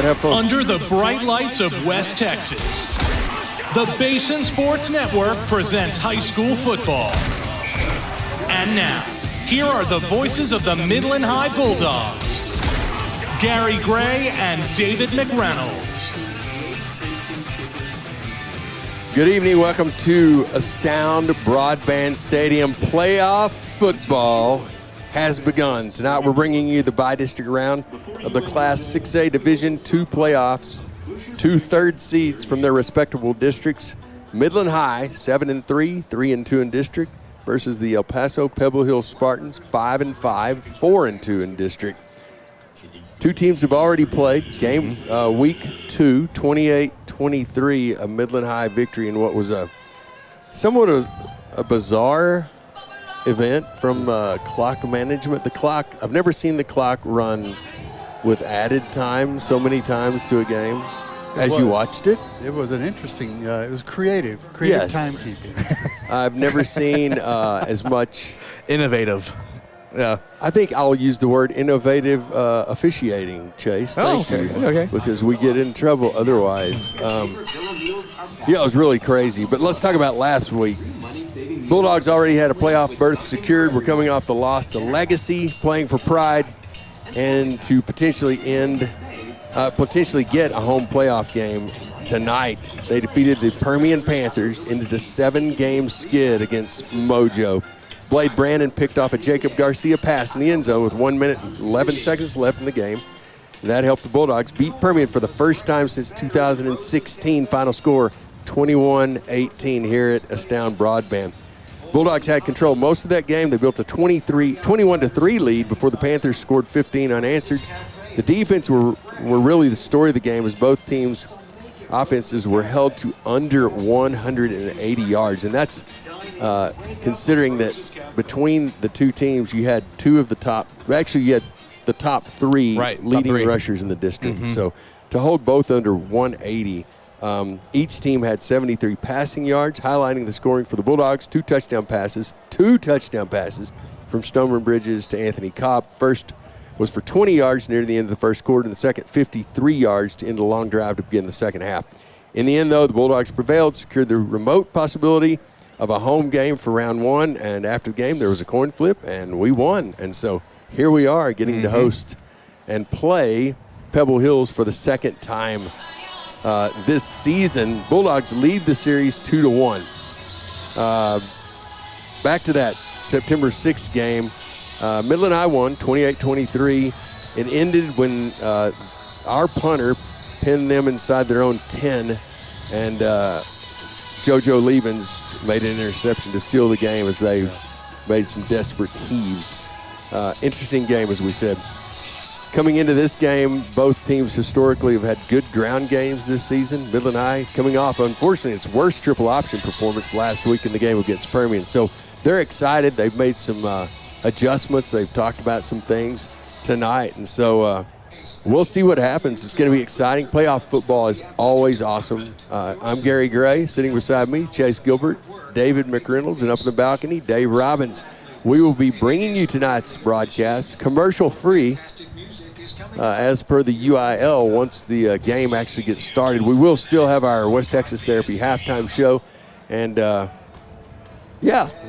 have fun. Under the bright lights of West Texas, the Basin Sports Network presents high school football. And now, here are the voices of the Midland High Bulldogs, Gary Gray and David McReynolds. Good evening. Welcome to Astound Broadband Stadium. Playoff football has begun. Tonight we're bringing you the bi-district round of the Class 6A Division II playoffs. 2 third seeds from their respectable districts. Midland High, 7-3, 3-2 in district, versus the El Paso Pebble Hill Spartans, 5-5, 4-2 in district. 2 teams have already played. Week 2, 28-23, a Midland High victory in what was somewhat a bizarre event from clock management. The clock, I've never seen the clock run with added time so many times to a game as you watched it. It was an interesting, it was creative yes. Timekeeping. I've never seen as much. Innovative. Yeah. I think I'll use the word innovative officiating, Chase. Thank you. Okay. Because we get in trouble otherwise. It was really crazy. But let's talk about last week. Bulldogs already had a playoff berth secured. We're coming off the loss to Legacy, playing for pride, and to potentially get a home playoff game tonight. They defeated the Permian Panthers into the 7-game skid against Mojo. Blade Brandon picked off a Jacob Garcia pass in the end zone with 1 minute and 11 seconds left in the game. And that helped the Bulldogs beat Permian for the first time since 2016. Final score 21-18 here at Astound Broadband. Bulldogs had control most of that game. They built a 21-3 lead before the Panthers scored 15 unanswered. The defense were really the story of the game, as both teams' offenses were held to under 180 yards. And that's considering that between the two teams, you had you had the top three leading rushers in the district. Mm-hmm. So to hold both under 180, each team had 73 passing yards, highlighting the scoring for the Bulldogs. Two touchdown passes from Stoneman Bridges to Anthony Cobb. First was for 20 yards near the end of the first quarter, and the second 53 yards to end a long drive to begin the second half. In the end, though, the Bulldogs prevailed, secured the remote possibility of a home game for round 1, and after the game there was a coin flip, and we won. And so here we are getting to host and play Pebble Hills for the second time this season. Bulldogs lead the series 2-1. Back to that September 6th game. Midland High won 28-23. It ended when our punter pinned them inside their own 10, and JoJo Levens made an interception to seal the game as they made some desperate heaves. Interesting game, as we said. Coming into this game, both teams historically have had good ground games this season. Midland High coming off, unfortunately, its worst triple option performance last week in the game against Permian. So they're excited. They've made some adjustments. They've talked about some things tonight. And so we'll see what happens. It's going to be exciting. Playoff football is always awesome. I'm Gary Gray. Sitting beside me, Chase Gilbert, David McReynolds, and up in the balcony, Dave Robbins. We will be bringing you tonight's broadcast commercial-free as per the UIL once the game actually gets started. We will still have our West Texas Therapy halftime show. And,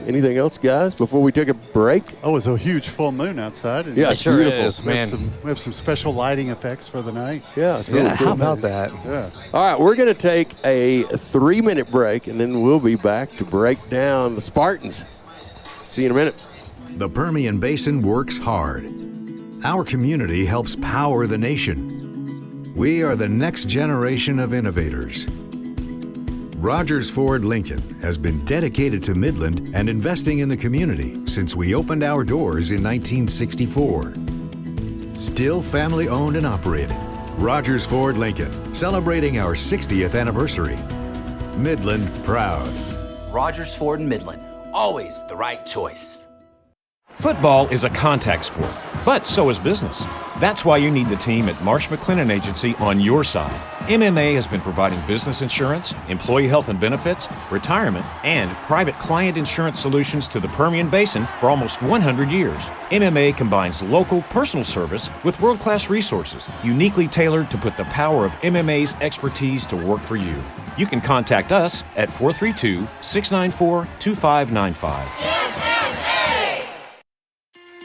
anything else, guys, before we take a break? Oh, it's a huge full moon outside. And yeah, it's sure beautiful. Is, man. We have some special lighting effects for the night. Yeah, it's really cool. How about that? Yeah. All right, we're going to take a 3-minute break, and then we'll be back to break down the Spartans. See you in a minute. The Permian Basin works hard. Our community helps power the nation. We are the next generation of innovators. Rogers Ford Lincoln has been dedicated to Midland and investing in the community since we opened our doors in 1964. Still family owned and operated. Rogers Ford Lincoln, celebrating our 60th anniversary. Midland proud. Rogers Ford and Midland, always the right choice. Football is a contact sport, but so is business. That's why you need the team at Marsh McLennan Agency on your side. MMA has been providing business insurance, employee health and benefits, retirement, and private client insurance solutions to the Permian Basin for almost 100 years. MMA combines local personal service with world-class resources, uniquely tailored to put the power of MMA's expertise to work for you. You can contact us at 432-694-2595.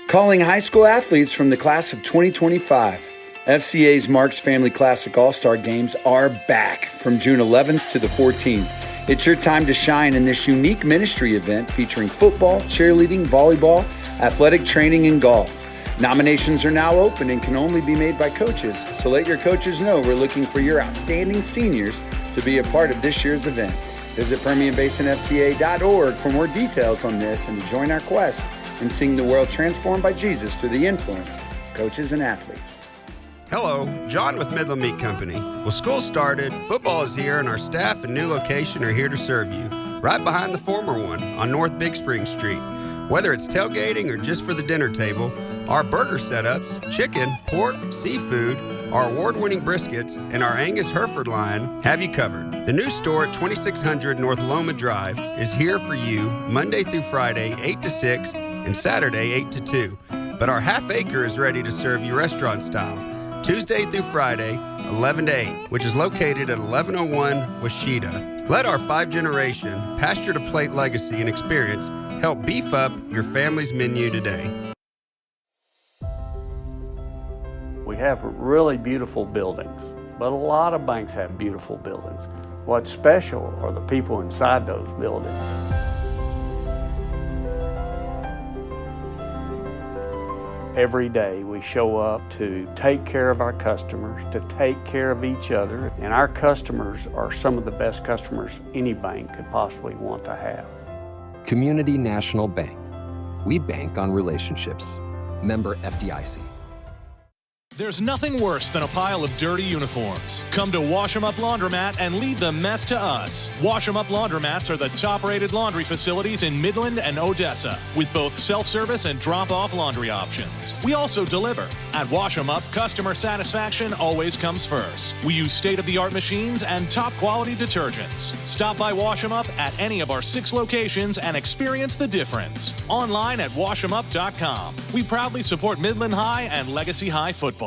Calling high school athletes from the class of 2025. FCA's Marks Family Classic All-Star Games are back from June 11th to the 14th. It's your time to shine in this unique ministry event featuring football, cheerleading, volleyball, athletic training, and golf. Nominations are now open and can only be made by coaches, so let your coaches know we're looking for your outstanding seniors to be a part of this year's event. Visit PermianBasinFCA.org for more details on this and to join our quest and seeing the world transformed by Jesus through the influence of coaches and athletes. Hello, John with Midland Meat Company. Well, school started, football is here, and our staff and new location are here to serve you, right behind the former one on North Big Spring Street. Whether it's tailgating or just for the dinner table, our burger setups, chicken, pork, seafood, our award-winning briskets, and our Angus Hereford line have you covered. The new store at 2600 North Loma Drive is here for you Monday through Friday, 8 to 6, and Saturday, 8 to 2. But our half acre is ready to serve you restaurant style, Tuesday through Friday, 11 to 8, which is located at 1101 Washita. Let our 5-generation pasture-to-plate legacy and experience help beef up your family's menu today. We have really beautiful buildings, but a lot of banks have beautiful buildings. What's special are the people inside those buildings. Every day we show up to take care of our customers, to take care of each other, and our customers are some of the best customers any bank could possibly want to have. Community National Bank. We bank on relationships. Member FDIC. There's nothing worse than a pile of dirty uniforms. Come to Wash 'em Up Laundromat and leave the mess to us. Wash 'em Up Laundromats are the top-rated laundry facilities in Midland and Odessa, with both self-service and drop-off laundry options. We also deliver. At Wash 'em Up, customer satisfaction always comes first. We use state-of-the-art machines and top-quality detergents. Stop by Wash 'em Up at any of our 6 locations and experience the difference. Online at washemup.com. We proudly support Midland High and Legacy High football.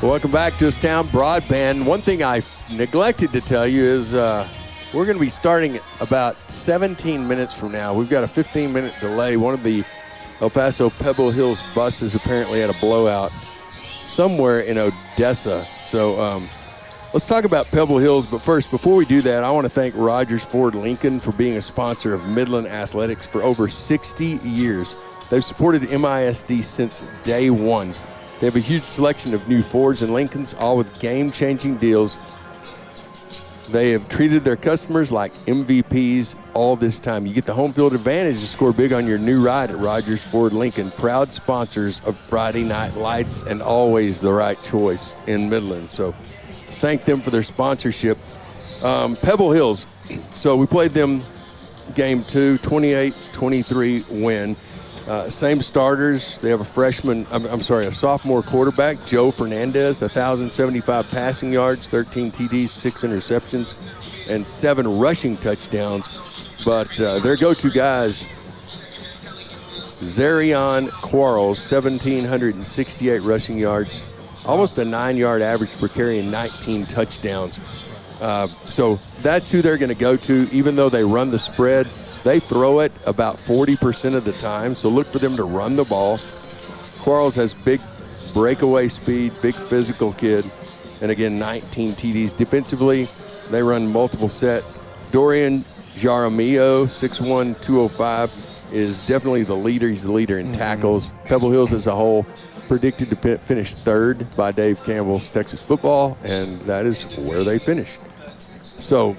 Welcome back to Us Town Broadband. One thing I neglected to tell you is we're going to be starting about 17 minutes from now. We've got a 15-minute delay. One of the El Paso Pebble Hills buses apparently had a blowout somewhere in Odessa. So let's talk about Pebble Hills. But first, before we do that, I want to thank Rogers Ford Lincoln for being a sponsor of Midland Athletics for over 60 years. They've supported MISD since day one. They have a huge selection of new Fords and Lincolns, all with game-changing deals. They have treated their customers like MVPs all this time. You get the home field advantage to score big on your new ride at Rogers Ford Lincoln, proud sponsors of Friday Night Lights and always the right choice in Midland. So thank them for their sponsorship. Pebble Hills, so we played them game 2, 28-23 win. Same starters. They have a sophomore quarterback, Joe Fernandez, 1,075 passing yards, 13 TDs, 6 interceptions, and 7 rushing touchdowns. But their go-to guys, Zarion Quarles, 1,768 rushing yards, almost a 9-yard average per carry and 19 touchdowns. So that's who they're going to go to, even though they run the spread. They throw it about 40% of the time, so look for them to run the ball. Quarles has big breakaway speed, big physical kid, and again, 19 TDs. Defensively, they run multiple set. Dorian Jaramillo, 6'1", 205, is definitely the leader. He's the leader in tackles. Pebble Hills as a whole predicted to finish 3rd by Dave Campbell's Texas Football, and that is where they finished. So,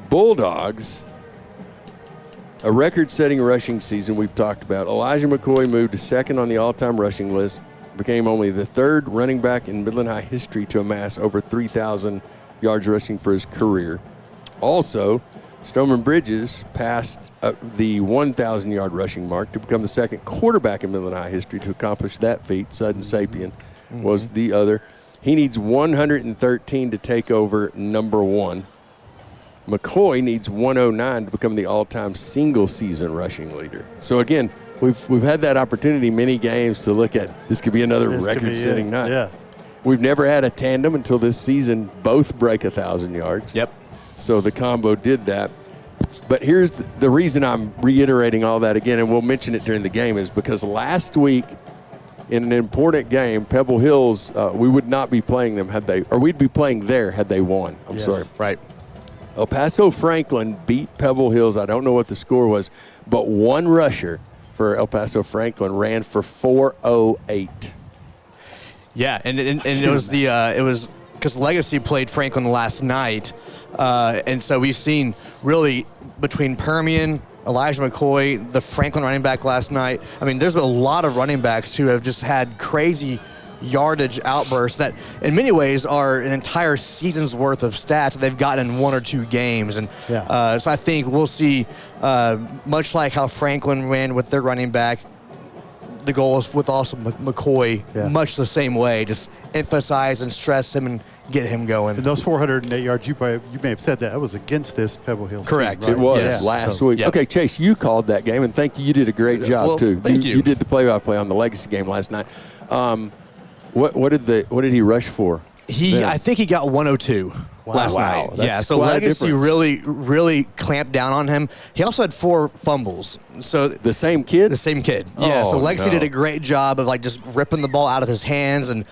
Bulldogs, a record-setting rushing season we've talked about. Elijah McCoy moved to 2nd on the all-time rushing list. became only the third running back in Midland High history to amass over 3,000 yards rushing for his career. Also, Stoneman Bridges passed the 1,000-yard rushing mark to become the second quarterback in Midland High history to accomplish that feat. Sudden Sapien was the other. He needs 113 to take over number one. McCoy needs 109 to become the all-time single-season rushing leader. So, again, we've had that opportunity many games to look at. This could be another record-setting night. Yeah. We've never had a tandem until this season both break 1,000 yards. Yep. So the combo did that. But here's the reason I'm reiterating all that again, and we'll mention it during the game, is because last week in an important game, Pebble Hills, we would not be playing them had they, or we'd be playing there had they won. I'm sorry. Right. El Paso Franklin beat Pebble Hills. I don't know what the score was, but one rusher for El Paso Franklin ran for 408. Yeah, and it was because Legacy played Franklin last night, and so we've seen really between Permian, Elijah McCoy, the Franklin running back last night. I mean, there's been a lot of running backs who have just had crazy yardage outbursts that in many ways are an entire season's worth of stats that they've gotten in one or two games. And so I think we'll see, much like how Franklin ran with their running back, the goal is with also McCoy much the same way, just emphasize and stress him and get him going. And those 408 yards, you may have said that was against this Pebble Hills Correct. team, right? It was last week. Yep. Okay, Chase, you called that game, and thank you. You did a great job, too. Thank you. You did the play-by-play on the Legacy game last night. What did he rush for? I think he got 102 last night. That's so quite a Legacy difference. really clamped down on him. He also had 4 fumbles. So the same kid? The same kid. Yeah. Oh, so Legacy no. did a great job of just ripping the ball out of his hands, and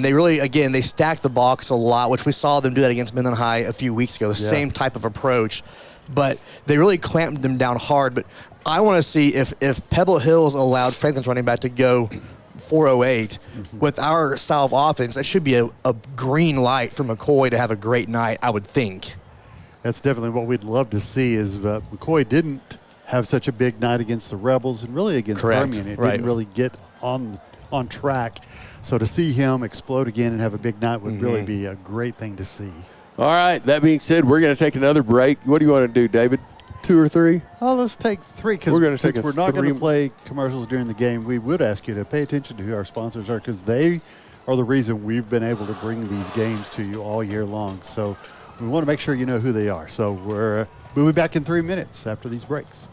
they really, again, they stacked the box a lot, which we saw them do that against Midland High a few weeks ago. The same type of approach, but they really clamped them down hard. But I want to see if Pebble Hills allowed Franklin's running back to go 408 with our style of offense, that should be a green light for McCoy to have a great night, I would think. That's definitely what we'd love to see is McCoy didn't have such a big night against the Rebels and really against Permian. It didn't really get on track. So to see him explode again and have a big night would really be a great thing to see. All right, that being said, we're going to take another break. What do you want to do, David? 2 or 3? Oh, let's take 3 because since we're not going to play commercials during the game, we would ask you to pay attention to who our sponsors are because they are the reason we've been able to bring these games to you all year long. So we want to make sure you know who they are. So we'll be back in 3 minutes after these breaks.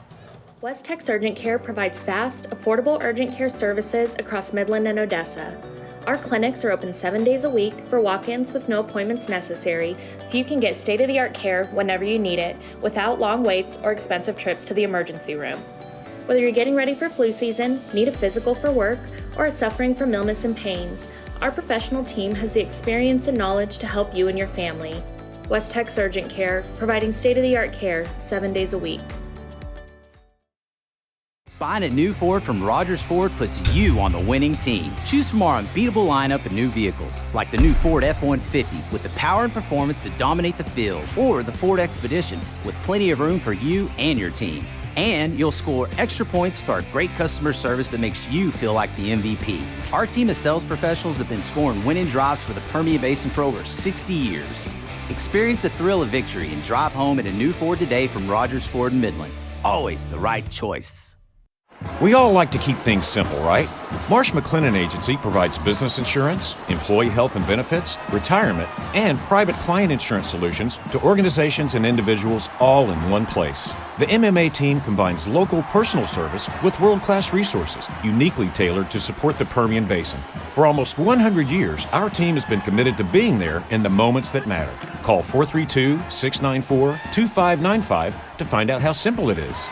West Tex Urgent Care provides fast, affordable urgent care services across Midland and Odessa. Our clinics are open 7 days a week for walk-ins with no appointments necessary, so you can get state-of-the-art care whenever you need it without long waits or expensive trips to the emergency room. Whether you're getting ready for flu season, need a physical for work, or are suffering from illness and pains, our professional team has the experience and knowledge to help you and your family. West Tex Urgent Care, providing state-of-the-art care 7 days a week. Buying a new Ford from Rogers Ford puts you on the winning team. Choose from our unbeatable lineup of new vehicles, like the new Ford F-150 with the power and performance to dominate the field, or the Ford Expedition with plenty of room for you and your team. And you'll score extra points with our great customer service that makes you feel like the MVP. Our team of sales professionals have been scoring winning drives for the Permian Basin for over 60 years. Experience the thrill of victory and drive home in a new Ford today from Rogers Ford in Midland. Always the right choice. We all like to keep things simple, right? Marsh McLennan Agency provides business insurance, employee health and benefits, retirement, and private client insurance solutions to organizations and individuals all in one place. The MMA team combines local personal service with world-class resources, uniquely tailored to support the Permian Basin. For almost 100 years, our team has been committed to being there in the moments that matter. Call 432-694-2595 to find out how simple it is.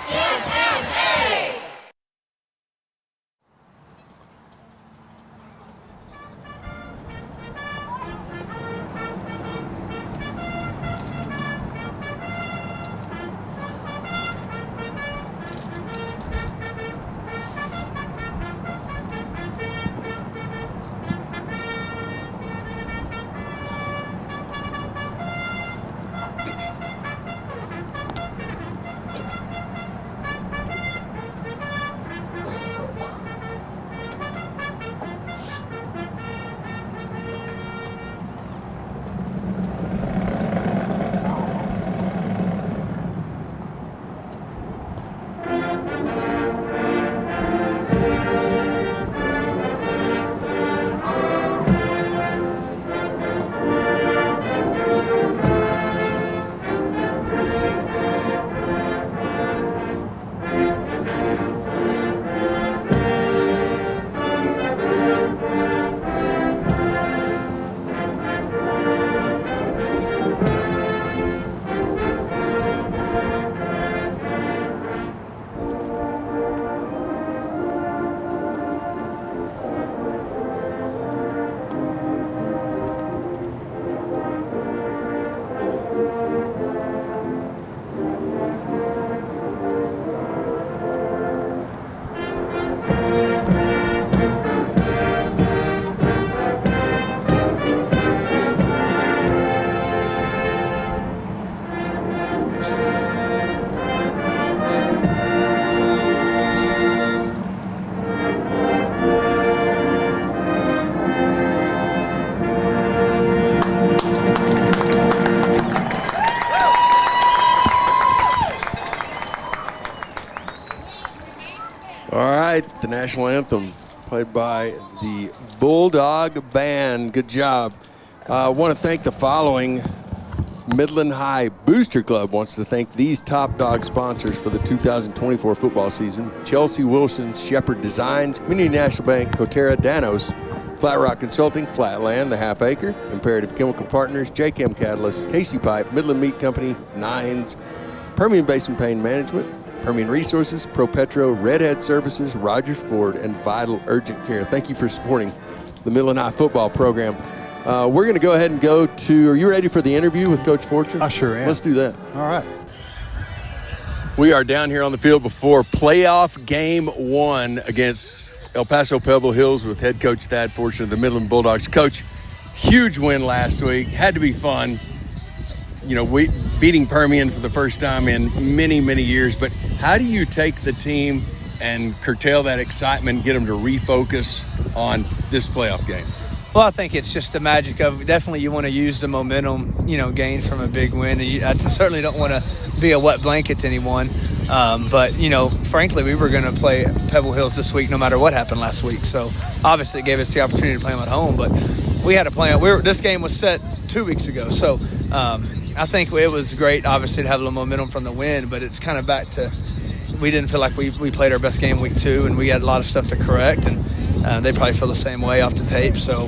All right, the national anthem played by the Bulldog Band. Good job. I want to thank the following. Midland High Booster Club wants to thank these top dog sponsors for the 2024 football season: Chelsea Wilson, Shepherd Designs, Community National Bank, Coterra, Danos, Flat Rock Consulting, Flatland, The Half Acre, Imperative Chemical Partners, JChem Catalyst, Casey Pipe, Midland Meat Company, Nines, Permian Basin Pain Management, Permian Resources, ProPetro, Redhead Services, Rogers Ford, and Vital Urgent Care. Thank you for supporting the Midland High football program. We're going to go ahead and go to, are you ready for the interview with Coach Fortune? I sure am. Let's do that. All right. We are down here on the field before playoff game 1 against El Paso Pebble Hills with head coach Thad Fortune of the Midland Bulldogs. Coach, huge win last week. Had to be fun. You know, we beating Permian for the first time in many, many years. But how do you take the team and curtail that excitement, get them to refocus on this playoff game? Well, I think it's just the magic of definitely you want to use the momentum, gained from a big win. I certainly don't want to be a wet blanket to anyone. But, frankly, we were going to play Pebble Hills this week no matter what happened last week. So, obviously, it gave us the opportunity to play them at home. But we had a plan. This game was set 2 weeks ago. So, I think it was great, obviously, to have a little momentum from the win. But it's kind of back to we didn't feel like we played our best game week 2, and we had a lot of stuff to correct. And they probably feel the same way off the tape. So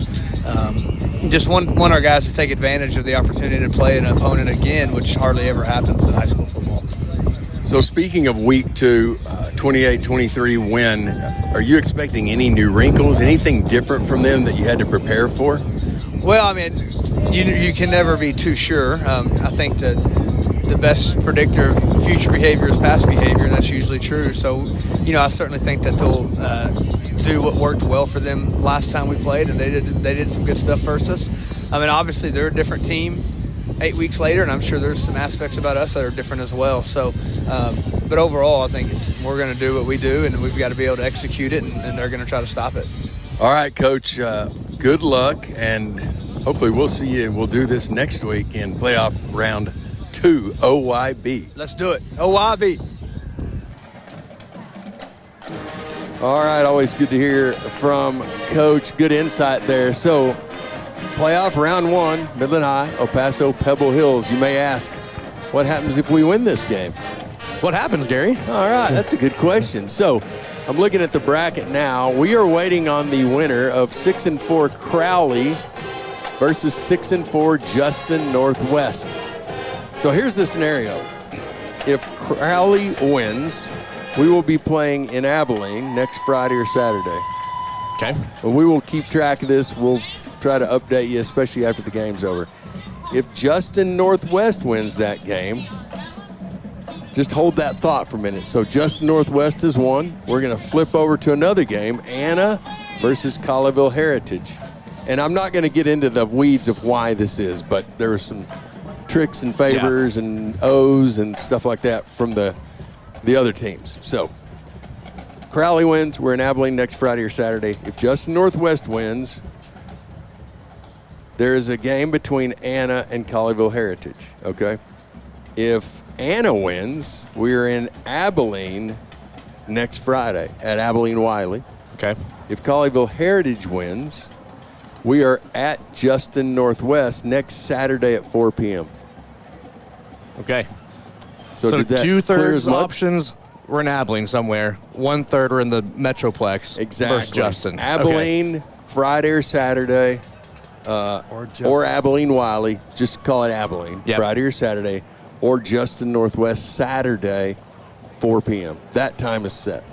just want our guys to take advantage of the opportunity to play an opponent again, which hardly ever happens in high school football. So speaking of week 2, 28-23 win, are you expecting any new wrinkles, anything different from them that you had to prepare for? Well, I mean, you can never be too sure. I think that the best predictor of future behavior is past behavior, and that's usually true. So, I certainly think that they'll do what worked well for them last time we played, and they did some good stuff versus us. I mean, obviously they're a different team 8 weeks later, and I'm sure there's some aspects about us that are different as well. So, but overall, I think we're going to do what we do, and we've got to be able to execute it, and they're going to try to stop it. All right, Coach. Good luck, and hopefully we'll see you. We'll do this next week in playoff round 2, OYB. Let's do it, OYB. All right, always good to hear from Coach. Good insight there. So, playoff round 1, Midland High, El Paso, Pebble Hills. You may ask, what happens if we win this game? What happens, Gary? All right, that's a good question. So, I'm looking at the bracket now. We are waiting on the winner of 6-4 Crowley versus 6-4 Justin Northwest. So, here's the scenario. If Crowley wins, we will be playing in Abilene next Friday or Saturday. Okay. But we will keep track of this. We'll try to update you, especially after the game's over. If Justin Northwest wins that game, just hold that thought for a minute. So Justin Northwest has won. We're going to flip over to another game, Anna versus Colleyville Heritage. And I'm not going to get into the weeds of why this is, but there are some tricks and favors and O's and stuff like that from the other teams. So Crowley wins, we're in Abilene next Friday or Saturday. If Justin Northwest wins, there is a game between Anna and Colleyville Heritage, okay? If Anna wins, we're in Abilene next Friday at Abilene Wiley. Okay. If Colleyville Heritage wins, we are at Justin Northwest next Saturday at 4 p.m. Okay. So did that 2/3 options were in Abilene somewhere. 1/3 were in the Metroplex versus Justin. Abilene, okay. Friday or Saturday, or Abilene Wiley. Just call it Abilene. Yep. Friday or Saturday, or Justin Northwest Saturday, 4 p.m. That time is set.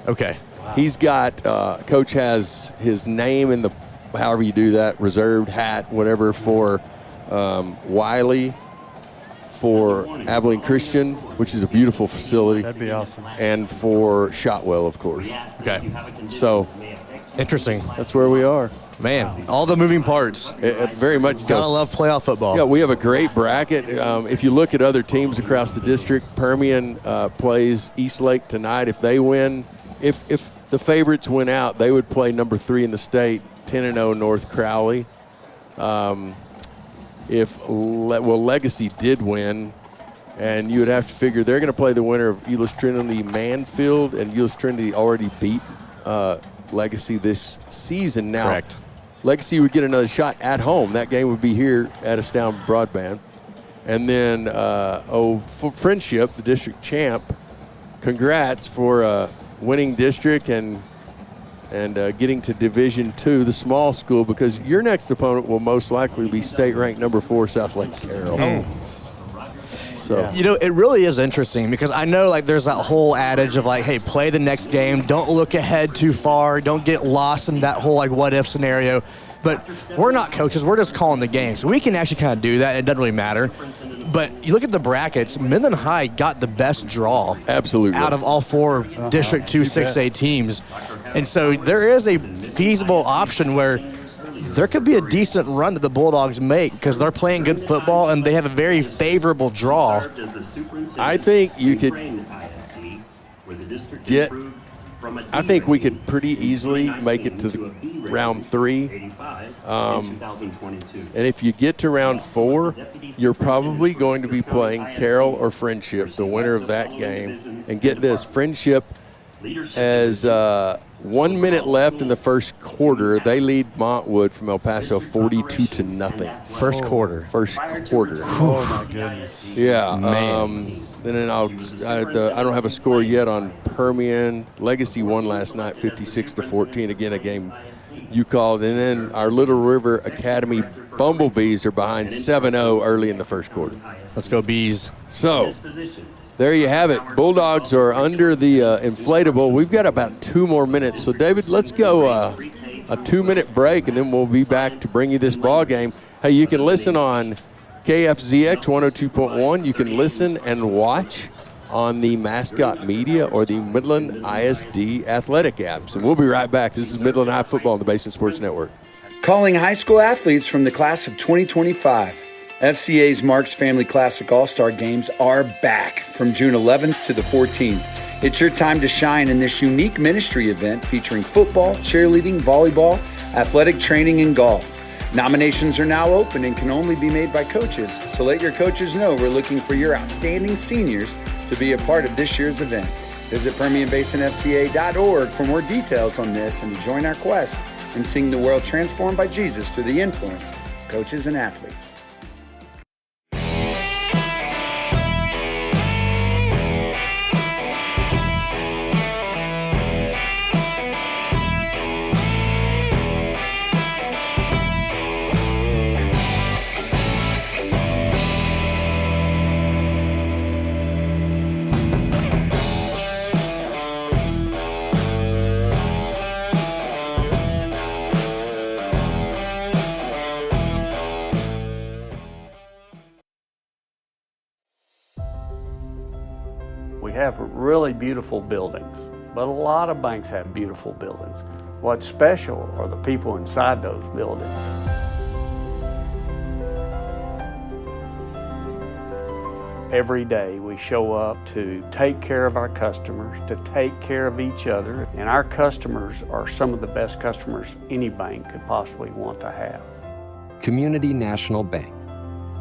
Okay. Wow. He's got, Coach has his name in the, however you do that, reserved hat, whatever, for Wiley, for Abilene Christian, which is a beautiful facility. That'd be awesome. And for Shotwell, of course. Okay. So, interesting. That's where we are. Man, all the moving parts. Very much so. Gotta love playoff football. Yeah, we have a great bracket. If you look at other teams across the district, Permian plays Eastlake tonight. If they win, if the favorites win out, they would play number 3 in the state, 10-0 North Crowley. If Legacy did win, And you would have to figure they're going to play the winner of Euless Trinity Manfield, and Euless Trinity already beat Legacy this season. Now, correct. Legacy would get another shot at home. That game would be here at Astound Broadband. And then, for Friendship, the district champ, congrats for winning district and getting to Division II, the small school, because your next opponent will most likely be state-ranked number 4 South Lake Carroll. So. You know, it really is interesting because I know, like, there's that whole adage of, like, hey, play the next game. Don't look ahead too far. Don't get lost in that whole, like, what-if scenario. But we're not coaches. We're just calling the game. So we can actually kind of do that. It doesn't really matter. But you look at the brackets, Midland High got the best draw. Absolutely. Out of all 4 District 2 6A teams. And so there is a feasible option where there could be a decent run that the Bulldogs make because they're playing good football and they have a very favorable draw. I think you could I think we could pretty easily make it to round 3. And if you get to round 4, you're probably going to be playing Carroll or Friendship, the winner of that game. And get this, Friendship has 1 minute left in the first quarter. They lead Montwood from El Paso 42-0. First quarter. Oh, my goodness. Yeah. Man. And then I don't have a score yet on Permian. Legacy won last night 56-14. Again, a game you called. And then our Little River Academy Bumblebees are behind 7-0 early in the first quarter. Let's go Bees. So there you have it. Bulldogs are under the inflatable. We've got about 2 more minutes. So, David, let's go a 2-minute break, and then we'll be back to bring you this ball game. Hey, you can listen on KFZX 102.1. You can listen and watch on the Mascot Media or the Midland ISD Athletic apps. And we'll be right back. This is Midland High Football on the Basin Sports Network. Calling high school athletes from the class of 2025. FCA's Marks Family Classic All-Star Games are back from June 11th to the 14th. It's your time to shine in this unique ministry event featuring football, cheerleading, volleyball, athletic training, and golf. Nominations are now open and can only be made by coaches, so let your coaches know we're looking for your outstanding seniors to be a part of this year's event. Visit PermianBasinFCA.org for more details on this and to join our quest in seeing the world transformed by Jesus through the influence of coaches and athletes. Have really beautiful buildings, but a lot of banks have beautiful buildings. What's special are the people inside those buildings. Every day we show up to take care of our customers, to take care of each other, and our customers are some of the best customers any bank could possibly want to have. Community National Bank.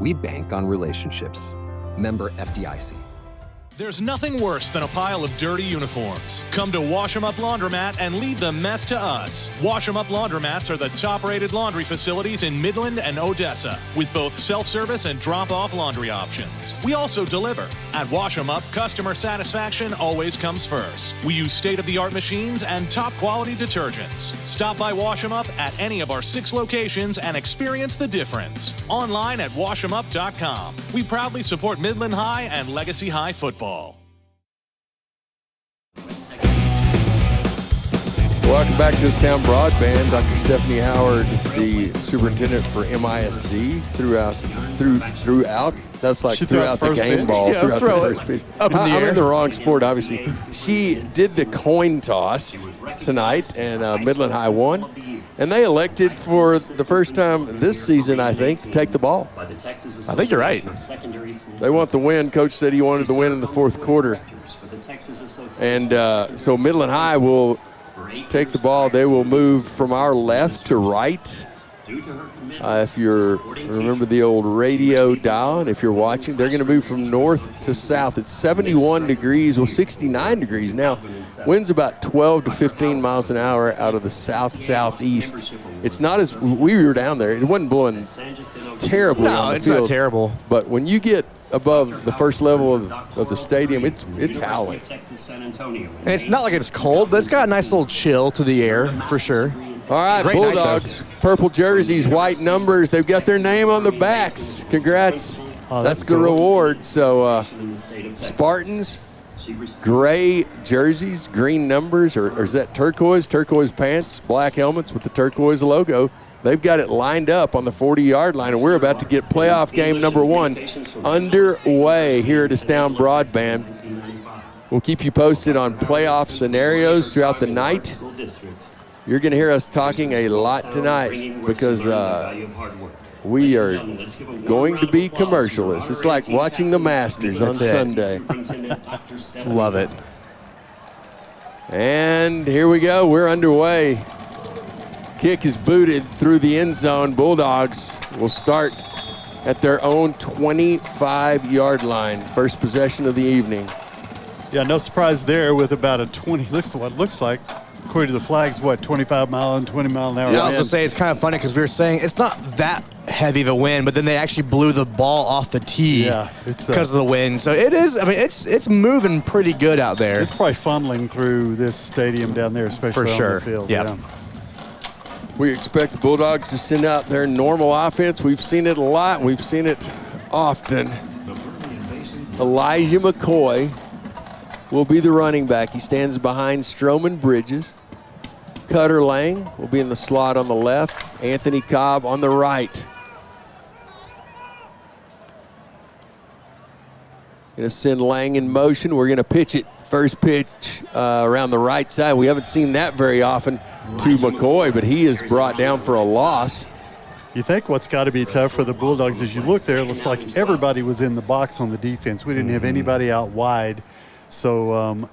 We bank on relationships. Member FDIC. There's nothing worse than a pile of dirty uniforms. Come to Wash 'em Up Laundromat and leave the mess to us. Wash 'em Up Laundromats are the top-rated laundry facilities in Midland and Odessa, with both self-service and drop-off laundry options. We also deliver. At Wash 'em Up, customer satisfaction always comes first. We use state-of-the-art machines and top-quality detergents. Stop by Wash 'em Up at any of our 6 locations and experience the difference. Online at washemup.com. We proudly support Midland High and Legacy High football. Welcome back to Astound Broadband. Dr. Stephanie Howard, the superintendent for MISD throughout. That's like throughout the game ball, throughout the first pitch. I'm in the wrong sport, obviously. She did the coin toss tonight, and Midland High won. And they elected for the first time this season, I think, to take the ball. I think you're right. They want the win. Coach said he wanted to win in the fourth quarter. And so Midland High will take the ball. They will move from our left to right. If you're remember the old radio dial, and if you're watching, they're going to move from north to south. It's 71 degrees, well 69 degrees now. Winds about 12 to 15 miles an hour out of the south-southeast. It's not as we were down there. It wasn't blowing terribly on the it's field. not terrible. But when you get above the first level of the stadium, it's howling. And it's not like it's cold, but it's got a nice little chill to the air for sure. All right, Great Bulldogs, purple jerseys, white numbers. They've got their name on the backs. Congrats. That's the reward. So Spartans, gray jerseys, green numbers, or is that turquoise? Turquoise pants, black helmets with the turquoise logo. They've got it lined up on the 40-yard line, and we're about to get playoff game number 1 underway here at Astound Broadband. We'll keep you posted on playoff scenarios throughout the night. You're going to hear us talking a lot tonight because we are going to be commercialists. It's like watching the Masters on Sunday. Love it. And here we go. We're underway. Kick is booted through the end zone. Bulldogs will start at their own 25-yard line. First possession of the evening. Yeah, no surprise there with about a 20, what looks like, according to the flags, 25 mile and 20 mile an hour. Yeah, I also say it's kind of funny because we were saying it's not that heavy of a wind, but then they actually blew the ball off the tee because of the wind. So it is, I mean, it's moving pretty good out there. It's probably funneling through this stadium down there, especially on the field. Yeah. We expect the Bulldogs to send out their normal offense. We've seen it a lot. We've seen it often. Elijah McCoy will be the running back. He stands behind Stroman Bridges. Cutter Lang will be in the slot on the left. Anthony Cobb on the right. Going to send Lang in motion. We're going to pitch it. First pitch around the right side. We haven't seen that very often to McCoy, but he is brought down for a loss. You think what's got to be tough for the Bulldogs as you look there, it looks like everybody was in the box on the defense. We didn't have anybody out wide. So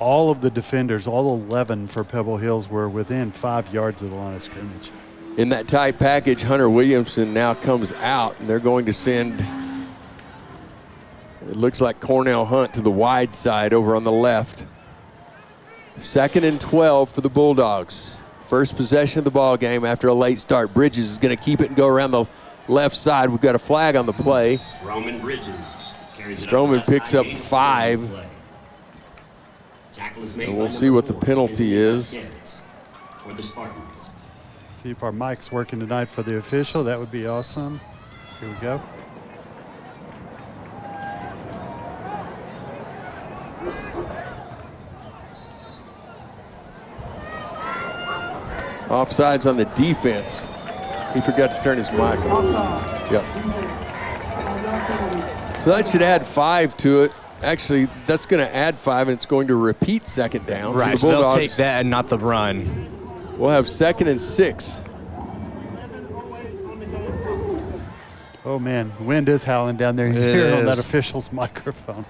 all of the defenders, all 11 for Pebble Hills, were within 5 yards of the line of scrimmage. In that tight package, Hunter Williamson now comes out, and they're going to send, it looks like Cornell Hunt to the wide side over on the left. 2nd and 12 for the Bulldogs. First possession of the ball game after a late start. Bridges is going to keep it and go around the left side. We've got a flag on the play. Stroman picks up 5. And we'll see what the penalty is. See if our mic's working tonight for the official. That would be awesome. Here we go. Offsides on the defense. He forgot to turn his mic on. Yep. So that should add 5 to it. Actually, that's going to add 5, and it's going to repeat 2nd down. Right, so the Bulldogs, they'll take that and not the run. We'll have 2nd and 6. Oh, man, wind is howling down there. You hear it on that official's microphone.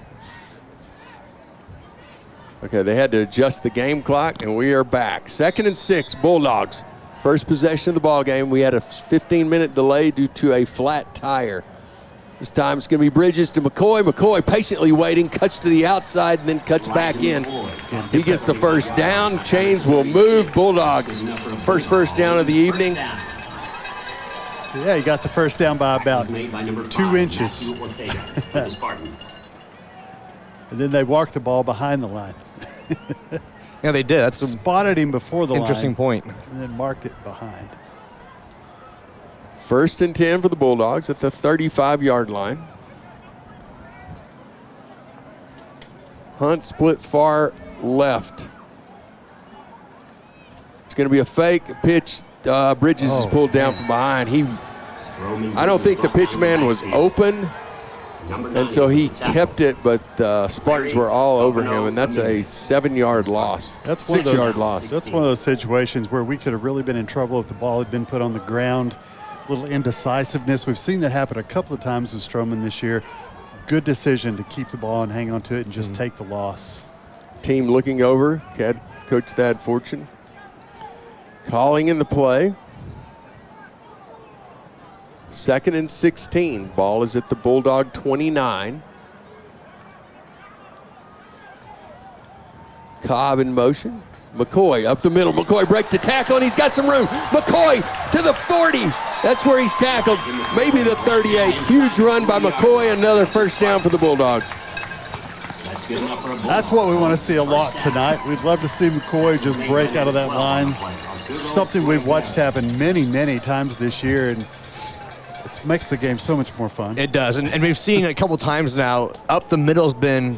Okay, they had to adjust the game clock, and we are back. 2nd and 6, Bulldogs. First possession of the ball game. We had a 15-minute delay due to a flat tire. This time it's going to be Bridges to McCoy. McCoy patiently waiting, cuts to the outside, and then cuts back in. He gets the first down. Chains will move. Bulldogs, first down of the evening. Yeah, he got the first down by about 2 inches. And then they walked the ball behind the line. Yeah, they did. That's spotted him before the interesting line. point. And then marked it behind. 1st and 10 for the Bulldogs at the 35-yard line. Hunt split far left. It's going to be a fake pitch. Bridges is pulled down from behind. I don't think the pitch man was open, and so he kept it, but the Spartans were all over him, and that's a 7-yard loss. That's 6-yard loss. That's one of those situations where we could have really been in trouble if the ball had been put on the ground. A little indecisiveness. We've seen that happen a couple of times with Stroman this year. Good decision to keep the ball and hang on to it and just take the loss. Team looking over, Coach Thad Fortune calling in the play. 2nd and 16. Ball is at the Bulldog 29. Cobb in motion. McCoy up the middle. McCoy breaks the tackle, and he's got some room. McCoy to the 40. That's where he's tackled. Maybe the 38. Huge run by McCoy. Another first down for the Bulldogs. That's what we want to see a lot tonight. We'd love to see McCoy just break out of that line. It's something we've watched happen many, many times this year, and it makes the game so much more fun. It does, and we've seen a couple times now, up the middle's been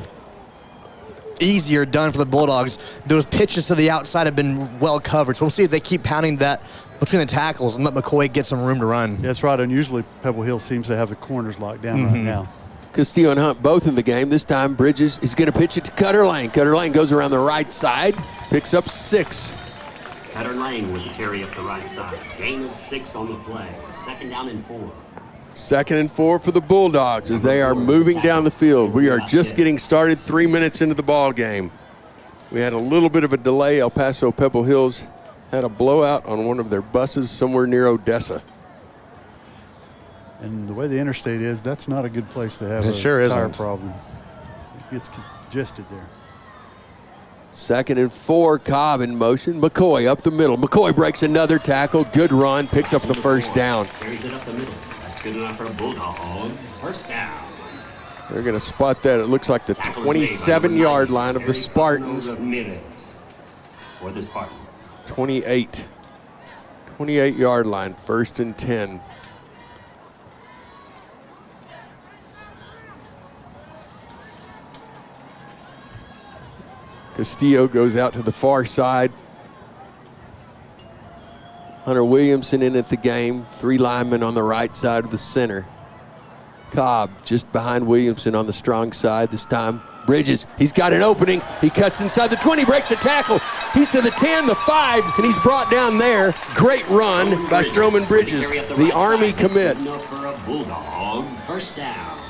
easier done for the Bulldogs. Those pitches to the outside have been well covered, so we'll see if they keep pounding that between the tackles and let McCoy get some room to run. That's right, and usually Pebble Hill seems to have the corners locked down right now. Castillo and Hunt both in the game. This time Bridges is going to pitch it to Cutter Lane. Cutter Lane goes around the right side, picks up 6. Cutter Lane with the carry up the right side. Gain of 6 on the play. 2nd down and 4. 2nd and 4 for the Bulldogs as they are moving down the field. We are just getting started, 3 minutes into the ball game. We had a little bit of a delay. El Paso Pebble Hills had a blowout on one of their buses somewhere near Odessa. And the way the interstate is, that's not a good place to have a tire problem. It gets congested there. 2nd and 4, Cobb in motion. McCoy up the middle. McCoy breaks another tackle. Good run, picks up the first down. Carries it up the middle. That's good enough for a Bulldog. First down. They're going to spot that. It looks like the 27-yard line of the Spartans. For the Spartans. 28. 28-yard line, 1st and 10. Castillo goes out to the far side. Hunter Williamson in at the game. 3 linemen on the right side of the center. Cobb just behind Williamson on the strong side this time. Bridges, he's got an opening. He cuts inside the 20, breaks a tackle. He's to the 10, the 5, and he's brought down there. Great run by Stroman Bridges, the Army commit.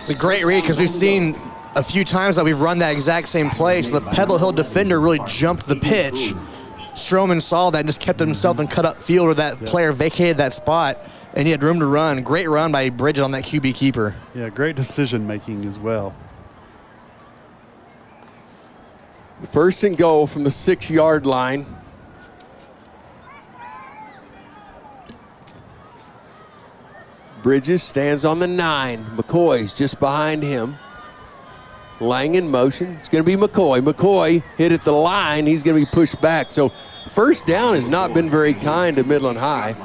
It's a great read because we've seen a few times that we've run that exact same play. So the Pebble Hill defender really jumped the pitch. Stroman saw that and just kept himself in cut up field where that player vacated that spot, and he had room to run. Great run by Bridges on that QB keeper. Yeah, great decision making as well. 1st and goal from the 6-yard line. Bridges stands on the 9. McCoy's just behind him. Lang in motion. It's going to be McCoy. McCoy hit at the line. He's going to be pushed back. So first down has not been very kind to Midland High.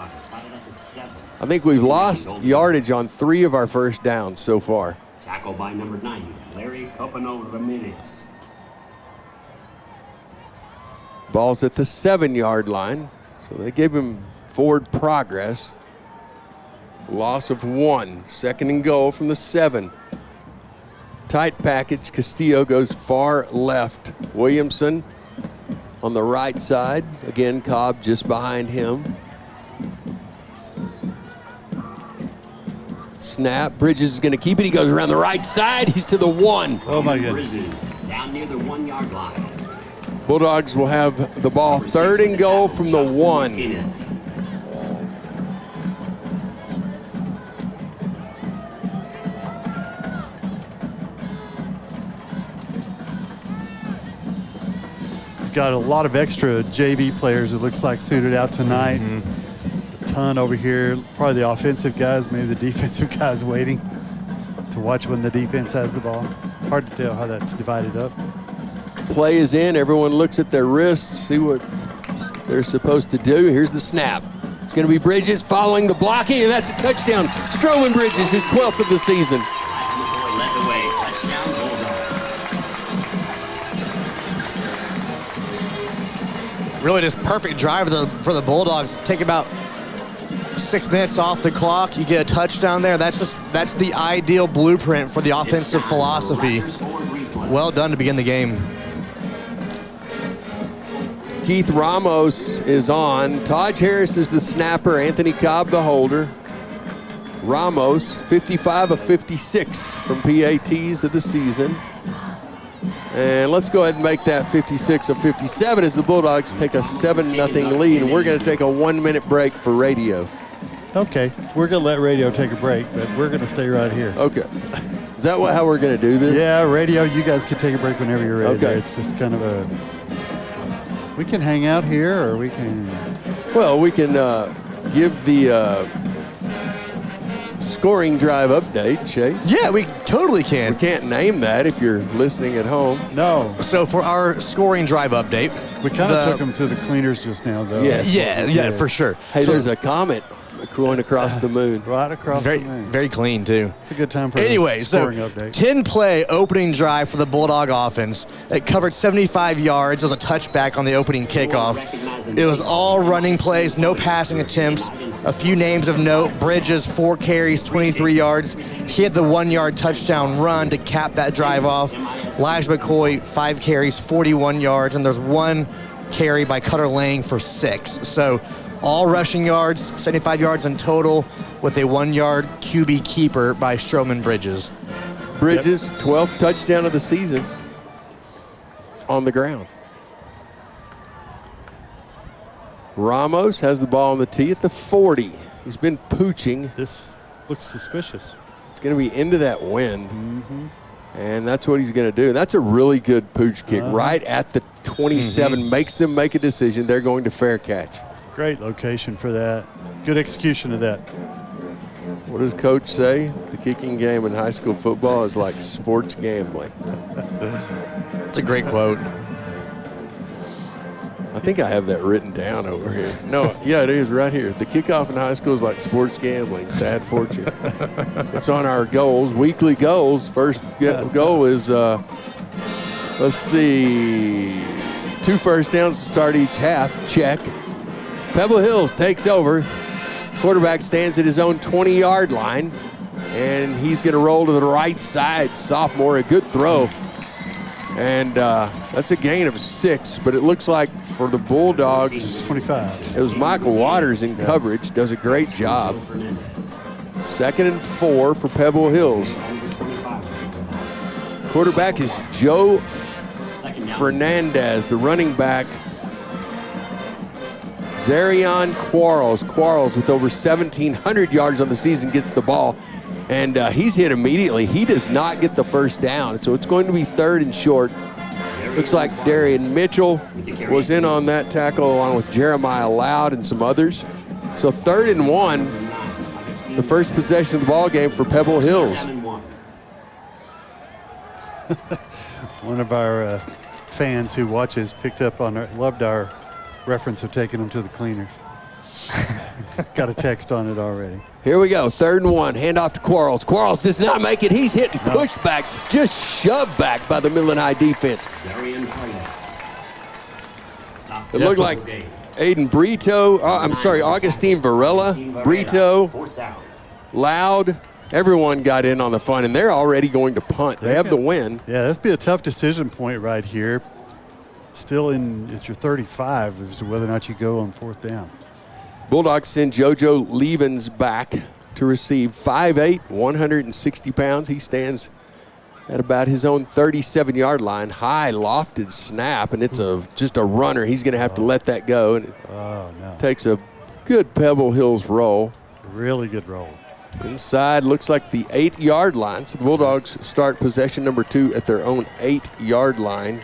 I think we've lost yardage on 3 of our first downs so far. Tackle by number 9, Larry Copano Ramirez. Ball's at the 7-yard line. So they gave him forward progress. Loss of 1. 2nd and goal from the 7. Tight package. Castillo goes far left. Williamson on the right side. Again, Cobb just behind him. Snap. Bridges is going to keep it. He goes around the right side. He's to the 1. Oh, my goodness. Down near the 1-yard line. Bulldogs will have the ball 3rd and goal from the 1. Got a lot of extra JV players, it looks like, suited out tonight. A ton over here. Probably the offensive guys, maybe the defensive guys waiting to watch when the defense has the ball. Hard to tell how that's divided up. Play is in. Everyone looks at their wrists, see what they're supposed to do. Here's the snap. It's going to be Bridges following the blocking, and that's a touchdown. Stroman Bridges, his 12th of the season. Led the way. Touchdown, Bulldogs. Really just perfect drive for the Bulldogs. Take about 6 minutes off the clock. You get a touchdown there. That's the ideal blueprint for the offensive philosophy. Well done to begin the game. Keith Ramos is on. Taj Harris is the snapper. Anthony Cobb the holder. Ramos, 55 of 56 from PATs of the season. And let's go ahead and make that 56 of 57 as the Bulldogs take a 7-0 lead. And we're going to take a 1-minute break for radio. Okay, we're going to let radio take a break, but we're going to stay right here. Okay. Is that how we're going to do this? Yeah, radio, you guys can take a break whenever you're ready. Okay. It's just kind of we can hang out here, or we can... Well, we can give the scoring drive update, Chase. Yeah, we totally can. We can't name that if you're listening at home. No. So for our scoring drive update, we kind of took them to the cleaners just now, though. Yes. Yeah, for sure. Hey, there's a comet going across the moon. Right across the moon. Very clean, too. It's a good time for anyway, the scoring update. 10-play opening drive for the Bulldog offense. It covered 75 yards. It was a touchback on the opening kickoff. It was all running plays, no passing attempts. A few names of note: Bridges, 4 carries, 23 yards. He had the 1-yard touchdown run to cap that drive off. Elijah McCoy, 5 carries, 41 yards, and there's 1 carry by Cutter Lang for 6. So all rushing yards, 75 yards in total, with a 1-yard QB keeper by Stroman Bridges. Bridges, 12th touchdown of the season on the ground. Ramos has the ball on the tee at the 40. He's been pooching. This looks suspicious. It's going to be into that wind. And that's what he's going to do. That's a really good pooch kick right at the 27. Makes them make a decision. They're going to fair catch. Great location for that. Good execution of that. What does Coach say? The kicking game in high school football is like sports gambling. It's a great quote. I think I have that written down over here. No, yeah, it is right here. The kickoff in high school is like sports gambling. Thad Fortune. It's on our goals, weekly goals. First goal is, let's see, 2 first downs to start each half. Check. Pebble Hills takes over. Quarterback stands at his own 20-yard line, and he's going to roll to the right side. Sophomore, a good throw. And that's a gain of 6, but it looks like for the Bulldogs, 25. It was Michael Waters in coverage, does a great job. 2nd and 4 for Pebble Hills. Quarterback is Joe Fernandez, the running back. Zarion Quarles. Quarles with over 1,700 yards on the season gets the ball. And he's hit immediately. He does not get the first down. So it's going to be 3rd and short. Looks like Darian Mitchell was in on that tackle along with Jeremiah Loud and some others. So 3rd and 1, the first possession of the ball game for Pebble Hills. One of our fans who watches picked up on loved our reference of taking them to the cleaners. Got a text on it already. Here we go, 3rd and 1, handoff to Quarles. Quarles does not make it. He's hitting pushback, just shoved back by the Midland High defense. It looked like Aiden Brito, Augustine Varela, Brito, Loud, everyone got in on the fun, and they're already going to punt. They have the win. Yeah, this be a tough decision point right here. Still at your 35 as to whether or not you go on 4th down. Bulldogs send JoJo Levens back to receive. 5'8", 160 pounds. He stands at about his own 37-yard line. High lofted snap, and it's just a runner. He's going to have to let that go. And takes a good Pebble Hills roll. Really good roll. Inside looks like the 8-yard line. So the Bulldogs start possession number 2 at their own 8-yard line.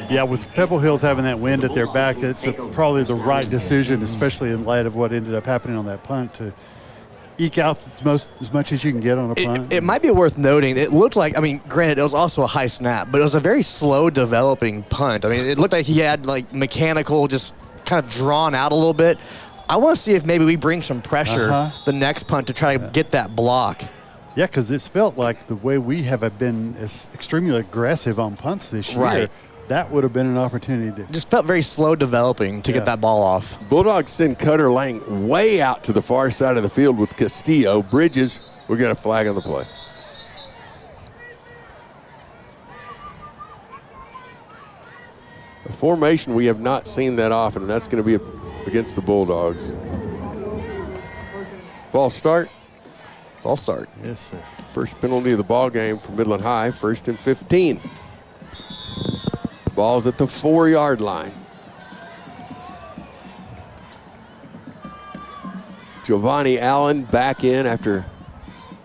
Yeah, with Pebble Hills having that wind at their back, it's probably the right decision, especially in light of what ended up happening on that punt, to eke out as much as you can get on a punt. It might be worth noting, it looked like, granted, it was also a high snap, but it was a very slow developing punt. It looked like he had mechanical, just kind of drawn out a little bit. I want to see if maybe we bring some pressure the next punt to try to get that block. Yeah, because it's felt like the way we have been extremely aggressive on punts this year, that would have been an opportunity. Just felt very slow developing to get that ball off. Bulldogs send Cutter Lang way out to the far side of the field with Castillo. Bridges, we're going to flag on the play. A formation we have not seen that often, and that's going to be against the Bulldogs. False start. False start. Yes, sir. First penalty of the ball game for Midland High, 1st and 15. Ball's at the 4-yard line. Giovanni Allen back in after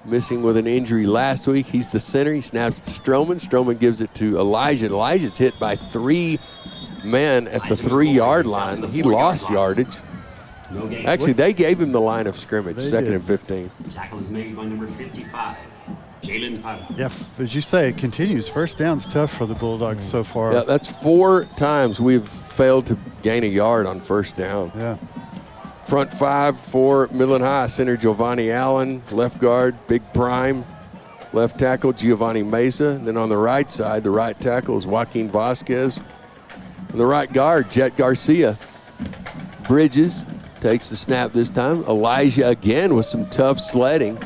missing with an injury last week. He's the center. He snaps to Stroman. Stroman gives it to Elijah. Elijah's hit by 3 men at the 3-yard line. He lost yardage. Actually, they gave him the line of scrimmage, second and 15. Tackle is made by number 55, Jalen Potter. Yeah, as you say, it continues. First down's tough for the Bulldogs so far. Yeah, that's 4 times we've failed to gain a yard on first down. Yeah. Front 5 for Midland High. Center Giovanni Allen, left guard Big Prime, left tackle Giovanni Mesa. And then on the right side, the right tackle is Joaquin Vasquez. And the right guard, Jet Garcia. Bridges takes the snap this time. Elijah again with some tough sledding.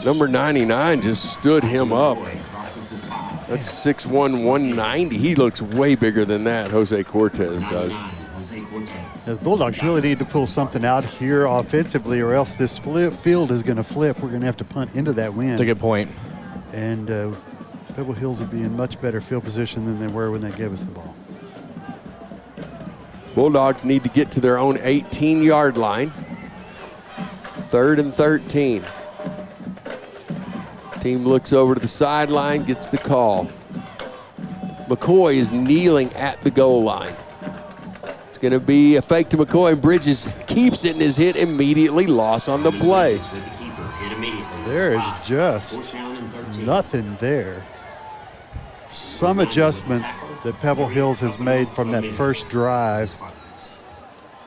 Number 99 just stood him up. That's 6'1", 190. He looks way bigger than that, Jose Cortez does. The Bulldogs really need to pull something out here offensively, or else this field is going to flip. We're going to have to punt into that wind. That's a good point. And Pebble Hills will be in much better field position than they were when they gave us the ball. Bulldogs need to get to their own 18-yard line. 3rd and 13. Team looks over to the sideline, gets the call. McCoy is kneeling at the goal line. It's going to be a fake to McCoy, and Bridges keeps it and is hit immediately, loss on the play. There is just nothing there. Some adjustment that Pebble Hills has made from that first drive.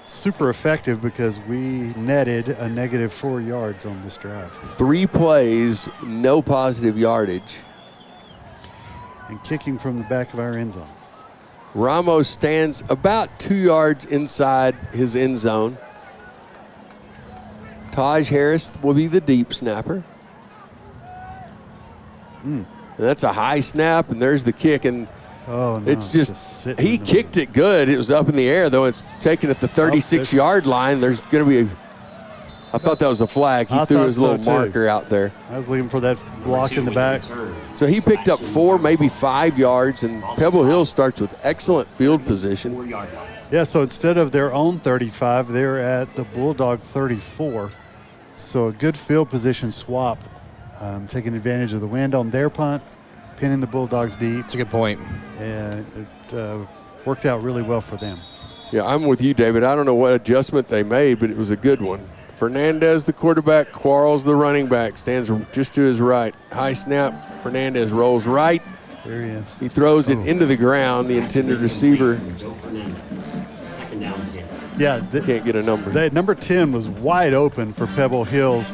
Super effective because we netted a negative 4 yards on this drive. 3 plays, no positive yardage. And kicking from the back of our end zone. Ramos stands about 2 yards inside his end zone. Taj Harris will be the deep snapper. And that's a high snap, and there's the kick. And oh, no, it's just he kicked it good. It was up in the air, though. It's taken at the 36-yard line. There's going to be I thought that was a flag. He threw his little marker out there. I was looking for that block in the back. So he picked up 4, maybe 5 yards, and Pebble Hill starts with excellent field position. Yeah, so instead of their own 35, they're at the Bulldog 34. So a good field position swap, taking advantage of the wind on their punt, pinning the Bulldogs deep. That's a good point. And it worked out really well for them. Yeah, I'm with you, David. I don't know what adjustment they made, but it was a good one. Fernandez, the quarterback, Quarles, the running back, stands just to his right. High snap, Fernandez rolls right. There he is. He throws it into the ground. The intended receiver can't get a number. That number 10 was wide open for Pebble Hills.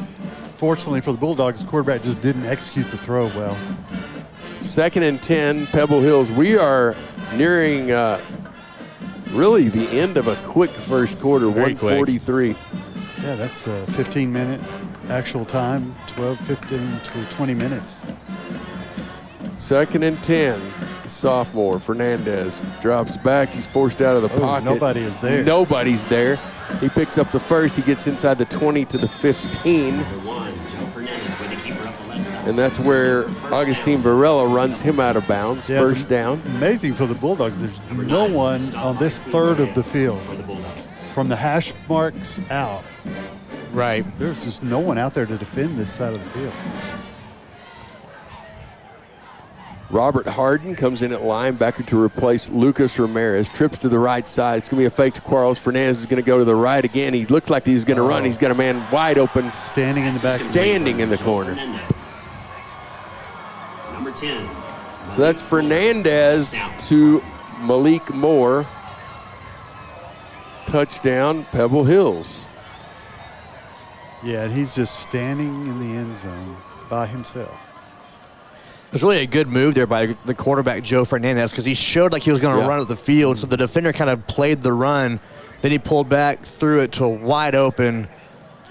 Fortunately for the Bulldogs, the quarterback just didn't execute the throw well. 2nd and 10, Pebble Hills. We are nearing really the end of a quick first quarter, 1:43. Yeah, that's a 15-minute actual time, 15 to 20 minutes. 2nd and 10. Sophomore Fernandez drops back. He's forced out of the pocket. Nobody is there. Nobody's there. He picks up the first. He gets inside the 20 to the 15. And that's where Augustine Varela runs him out of bounds. Yeah, first down. Amazing for the Bulldogs. There's no one on this third of the field. From the hash marks out. Right. There's just no one out there to defend this side of the field. Robert Harden comes in at linebacker to replace Lucas Ramirez. Trips to the right side. It's going to be a fake to Quarles. Fernandez is going to go to the right again. He looked like he's going to run. He's got a man wide open. Standing in the back. Standing in the corner. Number 10. So that's Fernandez to Malik Moore. Touchdown, Pebble Hills. Yeah, and he's just standing in the end zone by himself. It was really a good move there by the quarterback, Joe Fernandez, because he showed like he was going to run up the field. So the defender kind of played the run. Then he pulled back, threw it to a wide open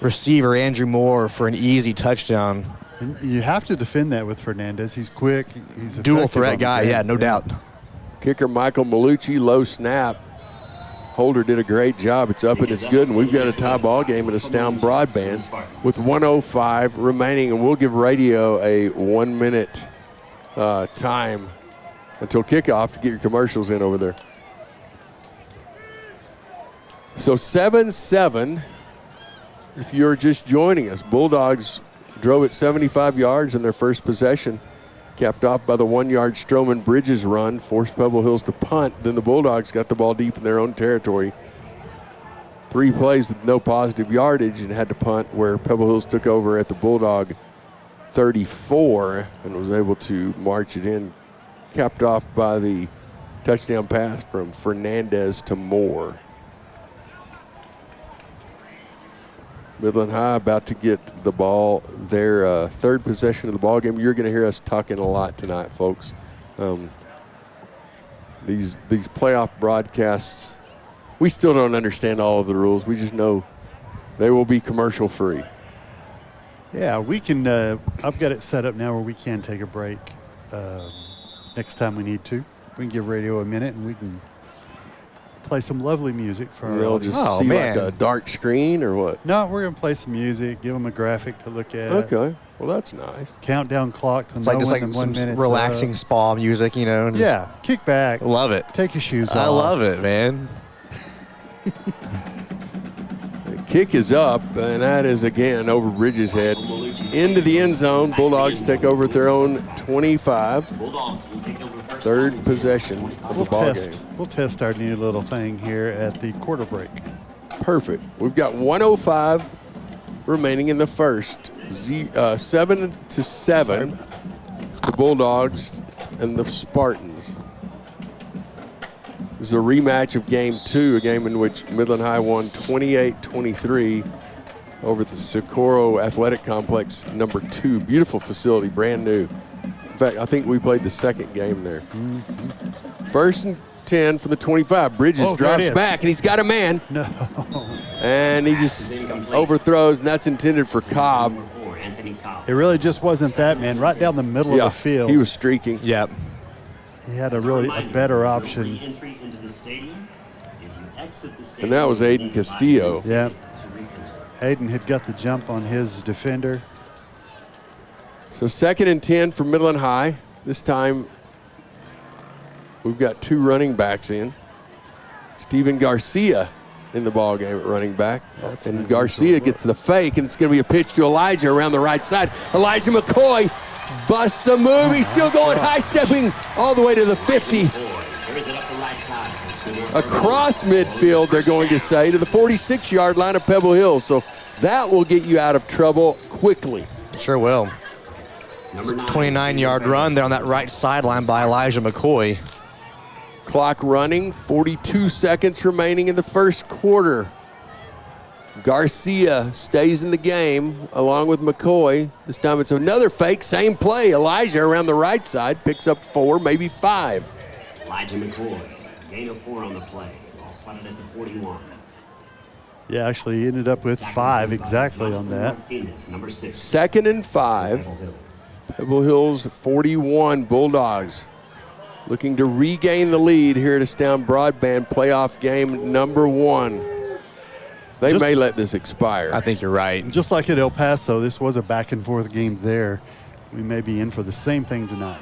receiver, Andrew Moore, for an easy touchdown. And you have to defend that with Fernandez. He's quick. He's a dual threat guy, no doubt. Kicker Michael Malucci, low snap. Holder did a great job. It's up and it's good, and we've got a tie ball game at Astound Broadband with 1:05 remaining, and we'll give radio a 1 minute time until kickoff to get your commercials in over there. So 7-7, If you're just joining us, Bulldogs drove it 75 yards in their first possession, capped off by the 1-yard Stroman Bridges run, forced Pebble Hills to punt. Then the Bulldogs got the ball deep in their own territory. 3 plays with no positive yardage and had to punt, where Pebble Hills took over at the Bulldog 34 and was able to march it in, capped off by the touchdown pass from Fernandez to Moore. Midland High about to get the ball, their third possession of the ball game. You're going to hear us talking a lot tonight, folks. These playoff broadcasts, we still don't understand all of the rules. We just know they will be commercial free. Yeah, we can. I've got it set up now where we can take a break next time we need to. We can give radio a minute and we can play some lovely music for our They'll audience. just see like a dark screen or what? No, we're going to play some music, give them a graphic to look at. Okay, well, that's nice. Countdown clock to It's know like just when like the 1 some minute's relaxing up. spa music, you know. And Yeah, kick back. Love it. Take your shoes off. I love it, man. Kick is up, and that is again over Bridges' head. Into the end zone. Bulldogs take over at their own 25. Third possession of the ball game. We'll test our new little thing here at the quarter break. Perfect. We've got 1:05 remaining in the first. 7-7. The Bulldogs and the Spartans. This is a rematch of Game 2, a game in which Midland High won 28-23 over the Socorro Athletic Complex number 2. Beautiful facility, brand new. In fact, I think we played the second game there. Mm-hmm. First and 10 from the 25. Bridges drops back, and he's got a man. No. And he just overthrows, and that's intended for Cobb. It really just wasn't that, man. Right down the middle of the field. He was streaking. Yep. He had a better option. And that was Aiden Castillo. Yeah. Aiden had got the jump on his defender. So 2nd and 10 for Midland High. This time we've got 2 running backs in. Steven Garcia in the ball game at running back. And Garcia gets the fake, and it's going to be a pitch to Elijah around the right side. Elijah McCoy busts a move. He's still going, high-stepping all the way to the 50. Across midfield, they're going to say, to the 46-yard line of Pebble Hill. So that will get you out of trouble quickly. Sure will. 29-yard run there on that right sideline by Elijah McCoy. Clock running, 42 seconds remaining in the first quarter. Garcia stays in the game along with McCoy. This time it's another fake, same play. Elijah around the right side picks up 4, maybe 5. Elijah McCoy, gain of 4 on the play. Ball spotted at the 41. Yeah, actually he ended up with 5 exactly on that. 2nd and 5. Pebble Hills 41, Bulldogs looking to regain the lead here at Astound Broadband, playoff game number 1. They may let this expire. I think you're right. Just like at El Paso, this was a back-and-forth game there. We may be in for the same thing tonight.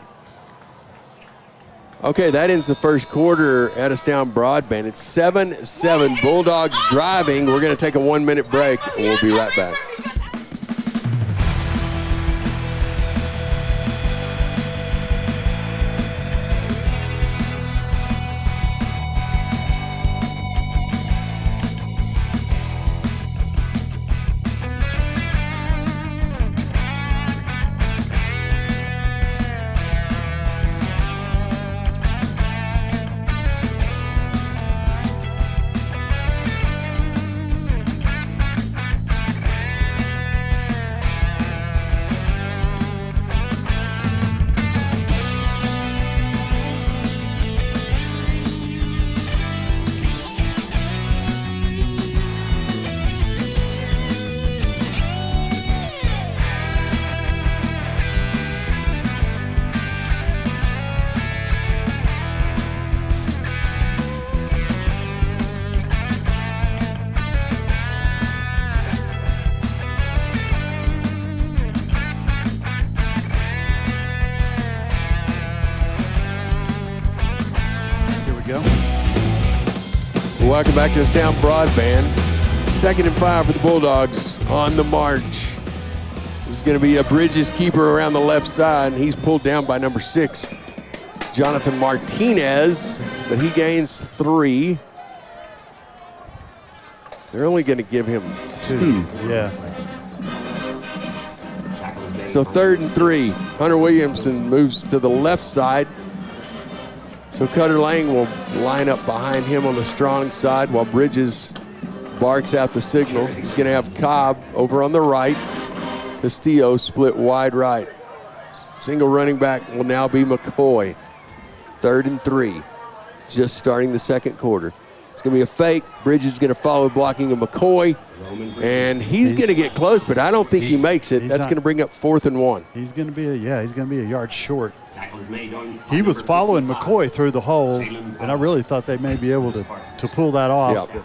Okay, that ends the first quarter at Astound Broadband. It's 7-7, Bulldogs driving. We're going to take a 1-minute break, and we'll be right back. Welcome back to Astound Broadband. 2nd and 5 for the Bulldogs on the march. This is going to be a Bridges keeper around the left side, and he's pulled down by number 6, Jonathan Martinez, but he gains 3. They're only going to give him 2. Yeah. So 3rd and 3. Hunter Williamson moves to the left side. So Cutter Lang will line up behind him on the strong side while Bridges barks out the signal. He's going to have Cobb over on the right. Castillo split wide right. Single running back will now be McCoy. 3rd and 3. Just starting the second quarter. It's going to be a fake. Bridges is going to follow blocking of McCoy. And he's going to get close, but I don't think he makes it. That's going to bring up 4th and 1. He's going to be a yard short. He was following McCoy through the hole, and I really thought they may be able to pull that off. Yep.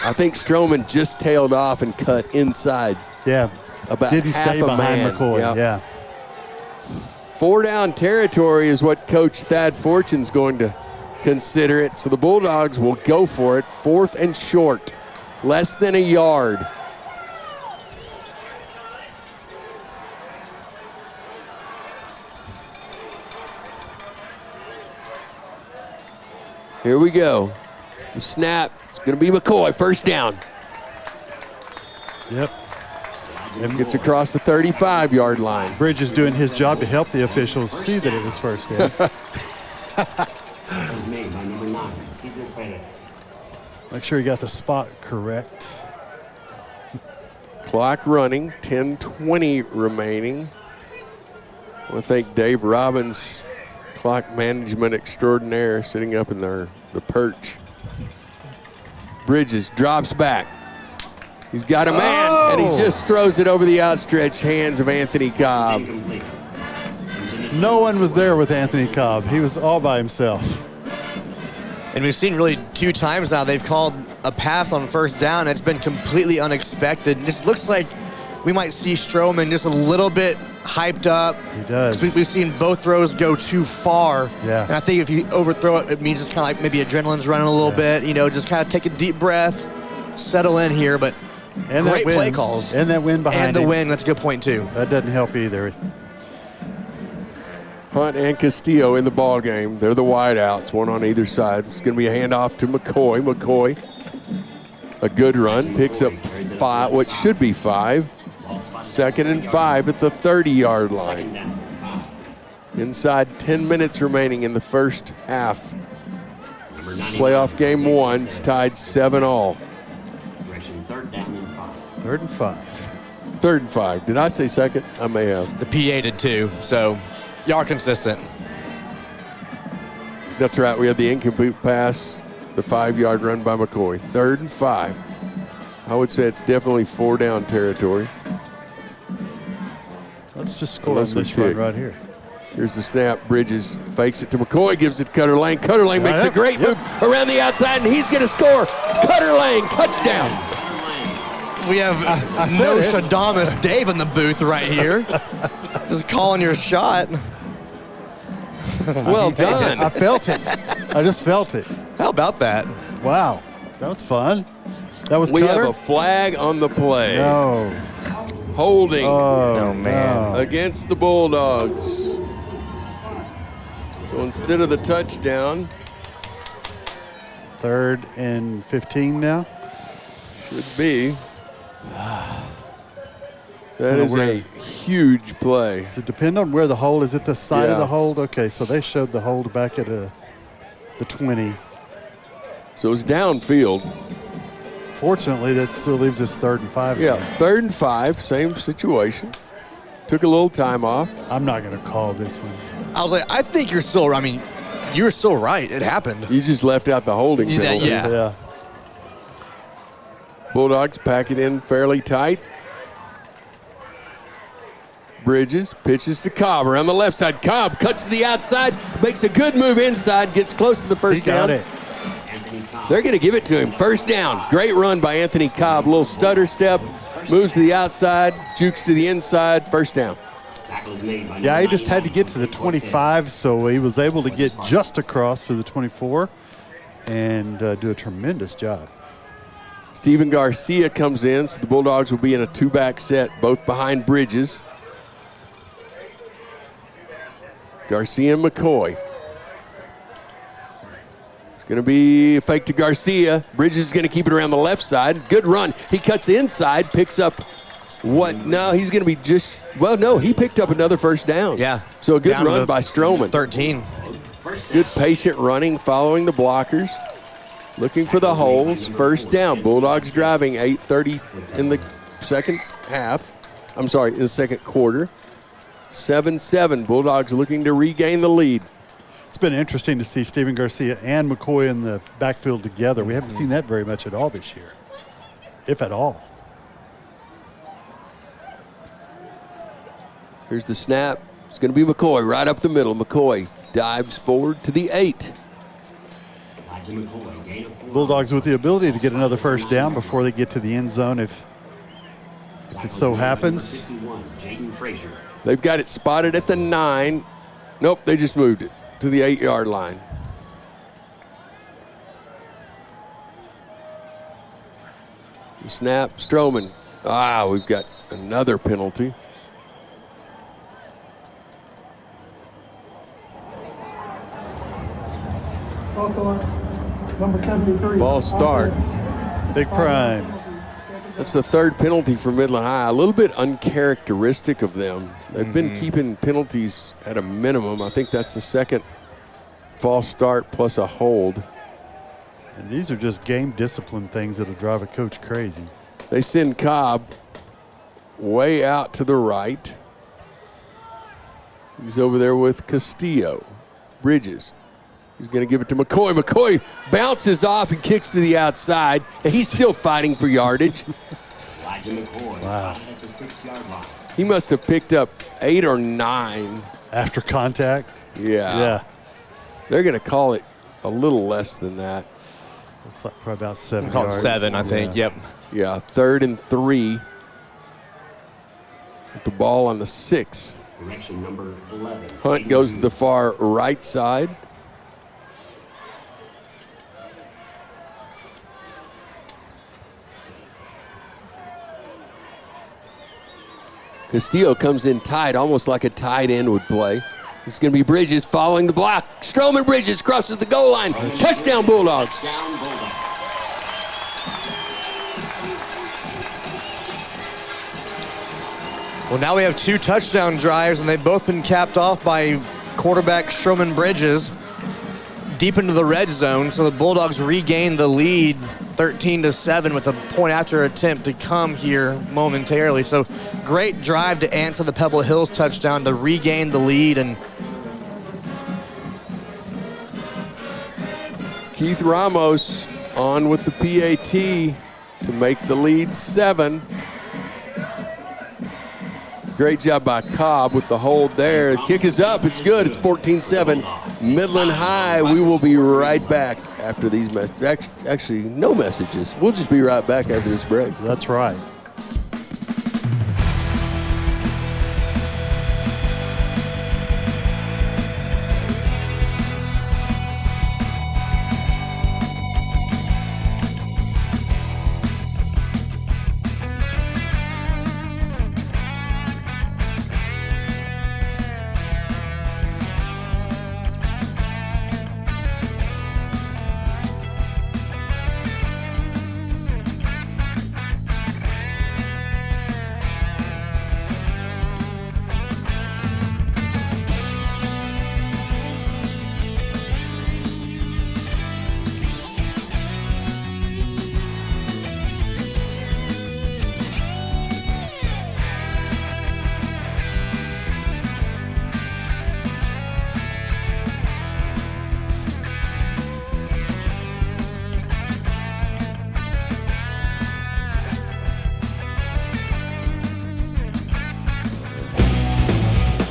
I think Stroman just tailed off and cut inside. Yeah. About didn't half stay a behind man. McCoy. Yep. Yeah. 4 down territory is what Coach Thad Fortune's going to consider it. So the Bulldogs will go for it. 4th and short. Less than a yard. Here we go. The snap. It's going to be McCoy. 1st down. Yep. Gets across the 35-yard line. Bridges doing his job to help the officials see that it was 1st down. Made by number 9, Cesar Perez. Make sure you got the spot correct. Clock running, 10:20 remaining. I want to thank Dave Robbins, clock management extraordinaire, sitting up in the perch. Bridges drops back. He's got a man, and he just throws it over the outstretched hands of Anthony Cobb. No one was there with Anthony Cobb. He was all by himself. And we've seen really 2 times now they've called a pass on 1st down. It's been completely unexpected. This looks like we might see Stroman just a little bit hyped up. He does. We've seen both throws go too far. Yeah. And I think if you overthrow it, it means it's kind of like maybe adrenaline's running a little bit. You know, just kind of take a deep breath, settle in here. But and great play calls. And that win behind And the him. win, that's a good point too. That doesn't help either. Hunt and Castillo in the ball game. They're the wideouts, one on either side. It's going to be a handoff to McCoy. McCoy, a good run, picks up 5, what should be 5. 2nd and 5 at the 30-yard line. Inside 10 minutes remaining in the first half. Playoff game 1, it's tied 7-all. 3rd and 5. 3rd and 5. Did I say 2nd? I may have. The PA did too, so y'all are consistent. That's right. We had the incomplete pass, the 5-yard run by McCoy. 3rd and 5. I would say it's definitely 4 down territory. Let's just score on this run right here. Here's the snap. Bridges fakes it to McCoy, gives it to Cutter Lang. Cutter Lang makes a great move around the outside, and he's going to score. Cutter Lang, touchdown. We have Nostradamus Dave in the booth right here. Just calling your shot. Well done. I felt it. I just felt it. How about that? Wow. That was fun. That was We Cutter? have a flag on the play. No. Holding. Oh, man. Against the Bulldogs. So instead of the touchdown. 3rd and 15 now. Should be. That is a huge play. Does it depend on where the hold is? It the side of Yeah. the hold? Okay, so they showed the hold back at the 20. So it was downfield. Fortunately, that still leaves us 3rd and 5. Yeah, 3rd and 5, same situation. Took a little time off. I'm not going to call this one. I was like, I think you're still right. It happened. You just left out the holding penalty. Yeah. Bulldogs pack it in fairly tight. Bridges pitches to Cobb around the left side. Cobb cuts to the outside, makes a good move inside, gets close to the first down. He got it. They're going to give it to him. 1st down. Great run by Anthony Cobb. Little stutter step, moves to the outside, jukes to the inside. 1st down. Yeah, he just had to get to the 25, so he was able to get just across to the 24 and do a tremendous job. Steven Garcia comes in, so the Bulldogs will be in a two-back set, both behind Bridges. Garcia and McCoy. It's going to be a fake to Garcia. Bridges is going to keep it around the left side. Good run. He cuts inside, picks up what? No, he's going to be just, well, no, he picked up another first down. Yeah. So a good run by Stroman. 13. Good patient running, following the blockers. Looking for the holes. First down. Bulldogs driving 8:30 in the second half. I'm sorry, in the second quarter. 7-7. Bulldogs looking to regain the lead. It's been interesting to see Steven Garcia and McCoy in the backfield together. We haven't seen that very much at all this year, if at all. Here's the snap. It's going to be McCoy right up the middle. McCoy dives forward to the 8. Bulldogs with the ability to get another first down before they get to the end zone if it so happens. They've got it spotted at the 9. Nope, they just moved it to the 8-yard line. The snap, Stroman. We've got another penalty. Number 73. False start. Big prime. That's the third penalty for Midland High. A little bit uncharacteristic of them. They've been keeping penalties at a minimum. I think that's the second false start plus a hold. And these are just game discipline things that'll drive a coach crazy. They send Cobb way out to the right. He's over there with Castillo. Bridges. He's going to give it to McCoy. McCoy bounces off and kicks to the outside, and he's still fighting for yardage. Wow. He must have picked up 8 or 9. After contact? Yeah. They're going to call it a little less than that. Looks like probably about 7 Called yards. 7, I think. Yep. Yeah, 3rd and 3. With the ball on the 6. Direction number 11. Hunt goes to the far right side. Castillo comes in tight, almost like a tight end would play. This is going to be Bridges following the block. Stroman Bridges crosses the goal line. Touchdown Bulldogs. Well, now we have 2 touchdown drives, and they've both been capped off by quarterback Stroman Bridges deep into the red zone. So the Bulldogs regain the lead 13-7 with a point after attempt to come here momentarily. So great drive to answer the Pebble Hills touchdown to regain the lead. And Keith Ramos on with the PAT to make the lead 7. Great job by Cobb with the hold there. The kick is up. It's good. It's 14-7. Midland High. We will be right back after these messages. Actually, no messages. We'll just be right back after this break. That's right.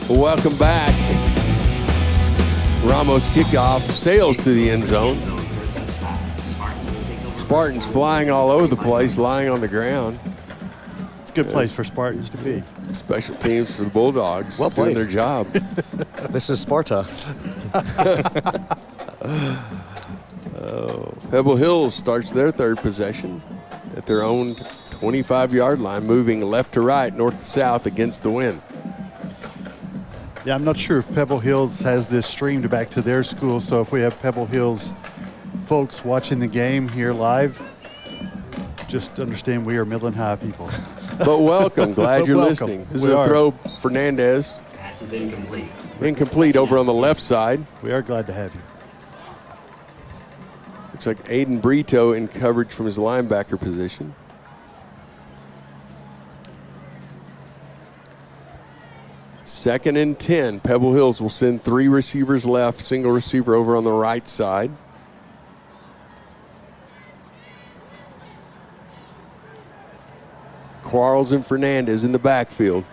Welcome back. Ramos kickoff sails to the end zone. Spartans flying all over the place, lying on the ground. It's a good place for Spartans to be. Special teams for the Bulldogs. Well doing played. their job. this is Sparta. Pebble Hills starts their third possession at their own 25-yard line, moving left to right, north to south against the wind. Yeah, I'm not sure if Pebble Hills has this streamed back to their school, so if we have Pebble Hills folks watching the game here live, just understand we are Midland High people. But welcome. Glad you're welcome. listening. This is a throw, Fernandez. Pass is incomplete. Incomplete over on the left side. We are glad to have you. Looks like Aiden Brito in coverage from his linebacker position. Second and 10. Pebble Hills will send 3 receivers left, single receiver over on the right side. Quarles and Fernandez in the backfield.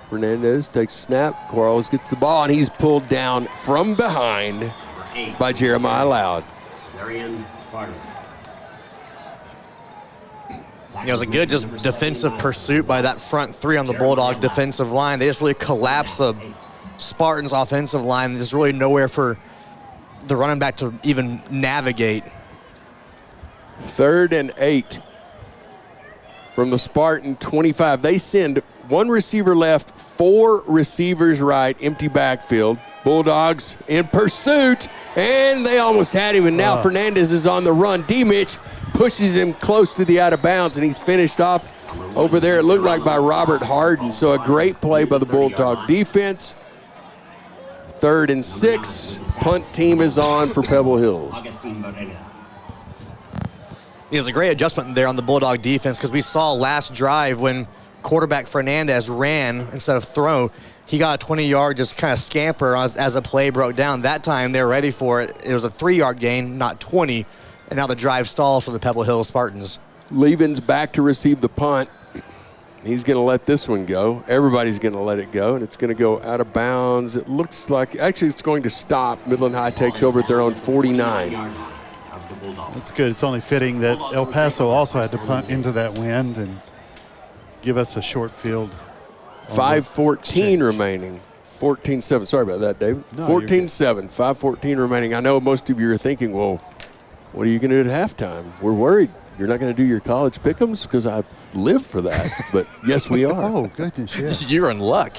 Fernandez takes snap. Quarles gets the ball, and he's pulled down from behind by Jeremiah Loud. It was a good just defensive pursuit by that front 3 on the Bulldog defensive line. They just really collapsed the Spartans offensive line. There's really nowhere for the running back to even navigate. 3rd and 8 from the Spartan 25. They send 1 receiver left, 4 receivers right, empty backfield. Bulldogs in pursuit, and they almost had him, and now Fernandez is on the run. D-Mitch pushes him close to the out of bounds, and he's finished off over there, it looked like by Robert Harden. So a great play by the Bulldog defense. 3rd and 6. Punt team is on for Pebble Hills. It was a great adjustment there on the Bulldog defense because we saw last drive when quarterback Fernandez ran instead of throw, he got a 20-yard just kind of scamper as the play broke down. That time they were ready for it. It was a 3-yard gain, not 20, and now the drive stalls for the Pebble Hills Spartans. Levin's back to receive the punt. He's going to let this one go. Everybody's going to let it go, and it's going to go out of bounds. It looks like, actually it's going to stop. Midland High takes over at their own 49. That's good. It's only fitting that El Paso also had to punt into that wind and give us a short field. 5:14 remaining. 14-7. Sorry about that, David. No, 14-7. 5:14 remaining. I know most of you are thinking, well, what are you going to do at halftime? We're worried you're not going to do your college pick'ems because I live for that. But yes, we are. Oh, goodness, yes. You're in luck.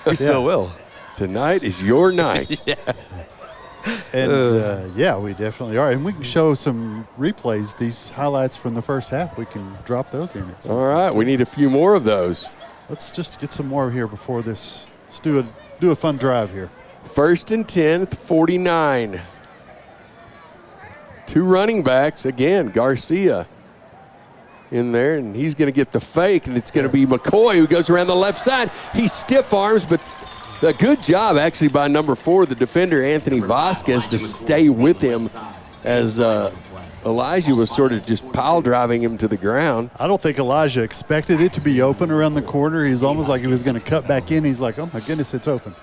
We still will. Tonight is your night. Yeah. And, yeah, we definitely are. And we can show some replays, these highlights from the first half. We can drop those in. All right. We need a few more of those. Let's just get some more here before this. Let's do a fun drive here. 1st and 10, 49. 2 running backs. Again, Garcia in there, and he's going to get the fake, and it's going to be McCoy who goes around the left side. He stiff arms, but a good job actually by number 4, the defender, Anthony Vasquez, to stay with him as Elijah was sort of just pile driving him to the ground. I don't think Elijah expected it to be open around the corner. He was almost like he was going to cut back in. He's like, oh, my goodness, it's open.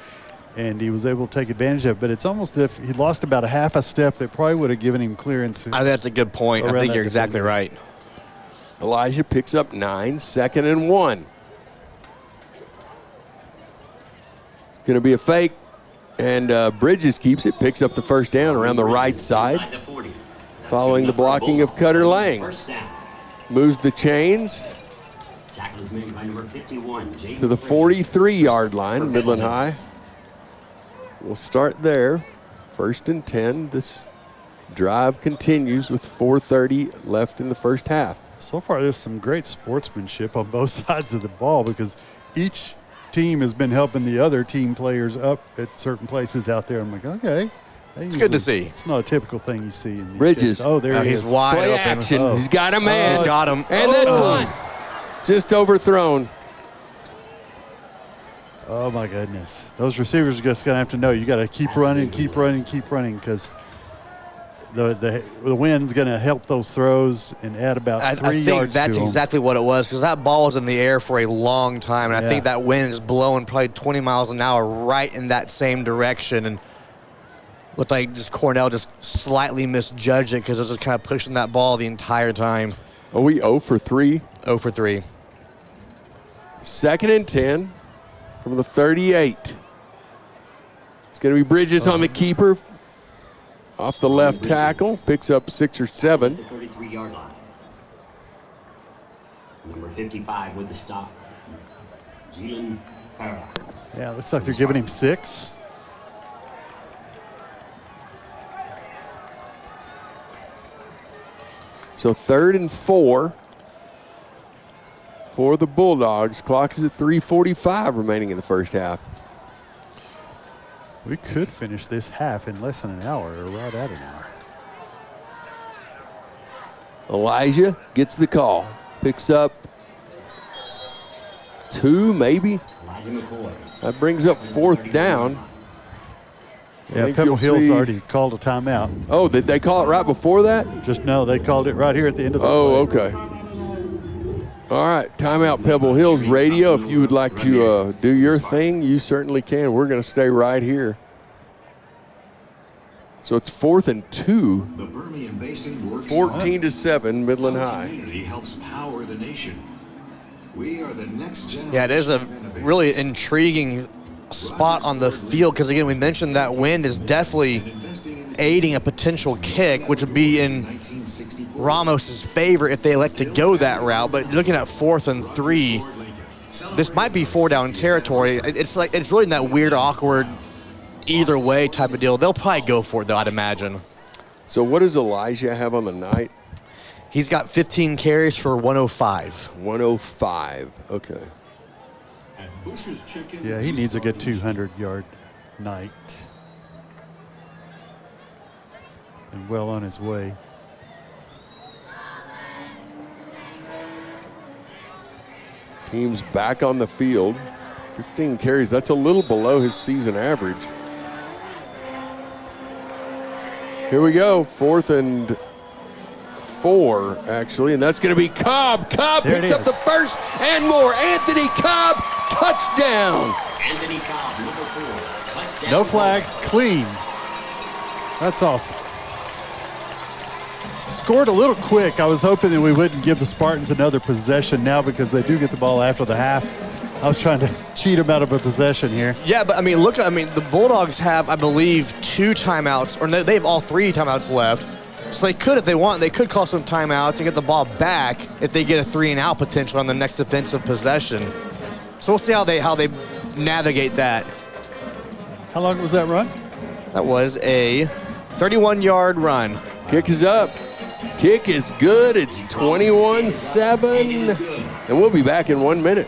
And he was able to take advantage of it. But it's almost as if he lost about a half a step that probably would have given him clearance. I think that's a good point. I think you're exactly right. Elijah picks up 9, 2nd and 1. It's going to be a fake, and Bridges keeps it, picks up the first down around the right side, following the blocking of Cutter Lang. Moves the chains to the 43-yard line, Midland High. We'll start there. 1st and 10. This drive continues with 4:30 left in the first half. So far, there's some great sportsmanship on both sides of the ball because each team has been helping the other team players up at certain places out there. I'm like, okay. It's good to see. It's not a typical thing you see in these Bridges. games. Oh, there he is. He's wide Play open. action. Oh. He's got a man. He's got him. And that's just overthrown. Oh, my goodness. Those receivers are just going to have to know you got to keep running because the wind's going to help those throws and add about 3 yards to them. I think that's exactly what it was because that ball was in the air for a long time, and I think that wind is blowing probably 20 miles an hour right in that same direction. And looked like just Cornell just slightly misjudged it because it was just kind of pushing that ball the entire time. Are we 0 for 3? 0 for 3. 2nd and 10 from the 38. It's going to be Bridges on the keeper. Off the left tackle, picks up 6 or 7. The 33-yard line. Number 55 with the stop. Jalen Para. Yeah, looks like they're giving him 6. So 3rd and 4 for the Bulldogs. Clock is at 3:45 remaining in the first half. We could finish this half in less than an hour or right at an hour. Elijah gets the call. Picks up 2, maybe. That brings up 4th down. Yeah, Pebble Hill's already called a timeout. Oh, did they call it right before that? No, they called it right here at the end of the play. Okay. All right, timeout Pebble Hills Radio. If you would like to do your thing, you certainly can. We're going to stay right here. So it's 4th and 2. 14-7, Midland High. Helps power the nation. We are the next generation. Yeah, it is a really intriguing spot on the field because, again, we mentioned that wind is definitely aiding a potential kick, which would be in Ramos's favor if they elect to go that route. But looking at 4th and 3, this might be 4-down territory. It's really in that weird, awkward, either way type of deal. They'll probably go for it, though, I'd imagine. So what does Elijah have on the night? He's got 15 carries for 105. 105, okay. Yeah, he needs a good 200-yard night. And well on his way. Team's back on the field. 15 carries, that's a little below his season average. Here we go, 4th and 4, actually, and that's going to be Cobb. Cobb picks up the first and more. Anthony Cobb, touchdown. Anthony Cobb, number 4, touchdown. No flags, clean. That's awesome. Scored a little quick. I was hoping that we wouldn't give the Spartans another possession now because they do get the ball after the half. I was trying to cheat them out of a possession here. Yeah, but the Bulldogs have, I believe, 2 timeouts, or no, they have all 3 timeouts left. So they could, if they want, they could call some timeouts and get the ball back if they get a 3-and-out potential on the next defensive possession. So we'll see how they navigate that. How long was that run? That was a 31-yard run. Kick is up. Kick is good. It's 21-7. And we'll be back in 1 minute.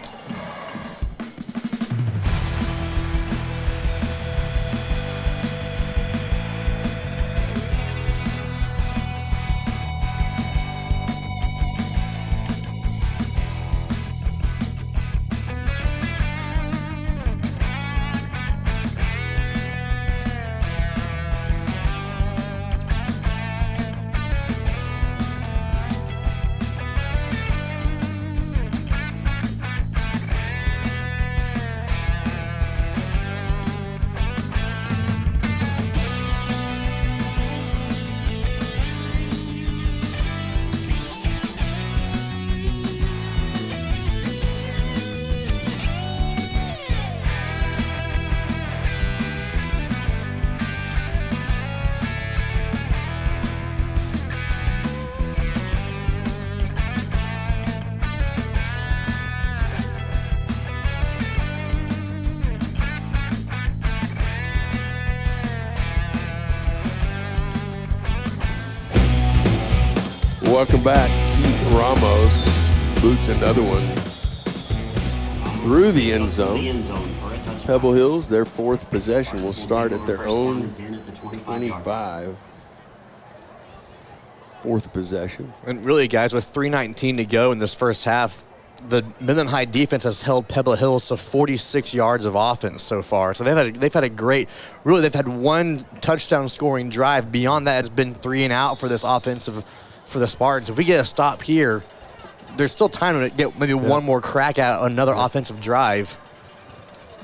Welcome back. Keith Ramos boots another one through the end zone. Pebble Hills, their 4th possession, will start at their own 25. 4th possession. And really, guys, with 3:19 to go in this first half, the Midland High defense has held Pebble Hills to 46 yards of offense so far. So they've had a great, really, they've had 1 touchdown scoring drive. Beyond that, it's been 3-and-out for this offensive for the Spartans. If we get a stop here, there's still time to get maybe one more crack at another offensive drive.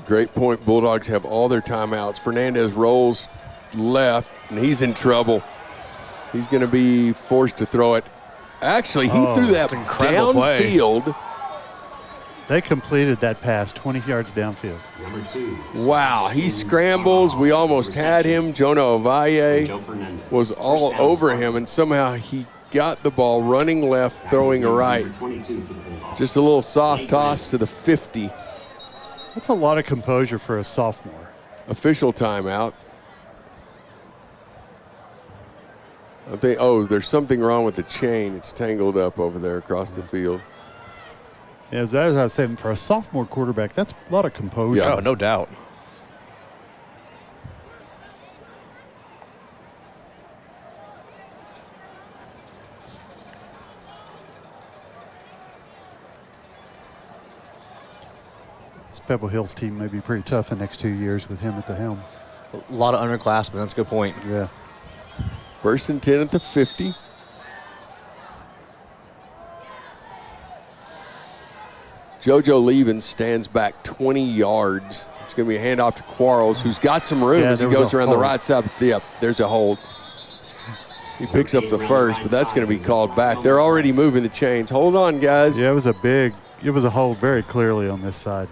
Great point. Bulldogs have all their timeouts. Fernandez rolls left, and he's in trouble. He's going to be forced to throw it. Actually, he threw that downfield. They completed that pass 20 yards downfield. Number 2. Wow, he scrambles. We almost had him. Jonah Ovalle was all over him, and somehow he got the ball running left, throwing right. Just a little soft toss to the 50. That's a lot of composure for a sophomore. Official timeout. I think, there's something wrong with the chain. It's tangled up over there across the field. Yeah, as I was saying, for a sophomore quarterback, that's a lot of composure. Yeah, no doubt. This Pebble Hills team may be pretty tough the next 2 years with him at the helm. A lot of underclassmen. That's a good point. Yeah. 1st and 10 at the 50. JoJo Levens stands back 20 yards. It's going to be a handoff to Quarles, who's got some room as he goes around the right side. Yep, there's a hold. He picks up the first, but that's going to be called back. They're already moving the chains. Hold on, guys. Yeah, it was a hold very clearly on this side.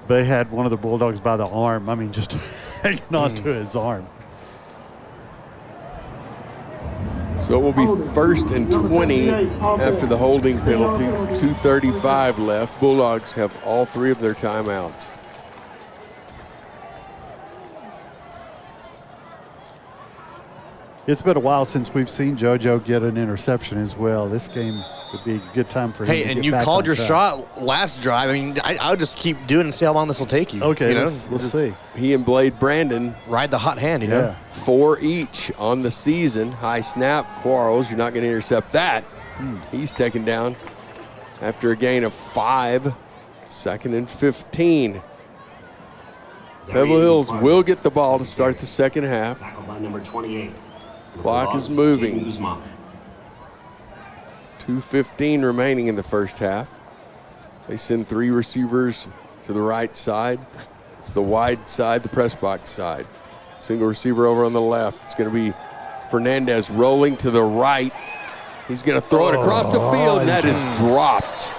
They had one of the Bulldogs by the arm. I mean, just hanging on to his arm. So it will be 1st and 20 after the holding penalty. 2:35 left. Bulldogs have all 3 of their timeouts. It's been a while since we've seen JoJo get an interception as well. This game would be a good time for him to Hey, and get you back called on your track. shot last drive. I mean, I would just keep doing it and see how long this will take you. Okay, you know? let's see. He and Blade Brandon Ride the hot hand, you know? 4 each on the season. High snap, Quarles. You're not going to intercept that. He's taken down after a gain of 5. 2nd and 15. Pebble Hills will get the ball to start the second half. Tackled by number 28. Clock is moving. 2:15 remaining in the first half. They send 3 receivers to the right side. It's the wide side, the press box side. Single receiver over on the left. It's going to be Fernandez rolling to the right. He's going to throw it across the field, and that is dropped.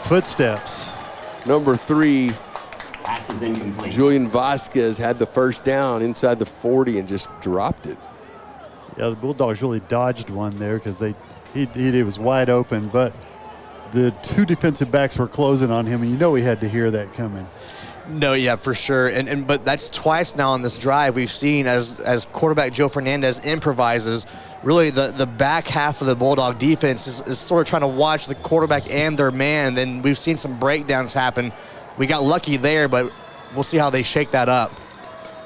Footsteps. Number 3, Pass is incomplete. Julian Vasquez had the first down inside the 40 and just dropped it. Yeah, the Bulldogs really dodged one there because he was wide open, but the 2 defensive backs were closing on him, and you know he had to hear that coming. No, yeah, for sure. But that's twice now on this drive we've seen as quarterback Joe Fernandez improvises. Really, the back half of the Bulldog defense is sort of trying to watch the quarterback and their man, and we've seen some breakdowns happen. We got lucky there, but we'll see how they shake that up.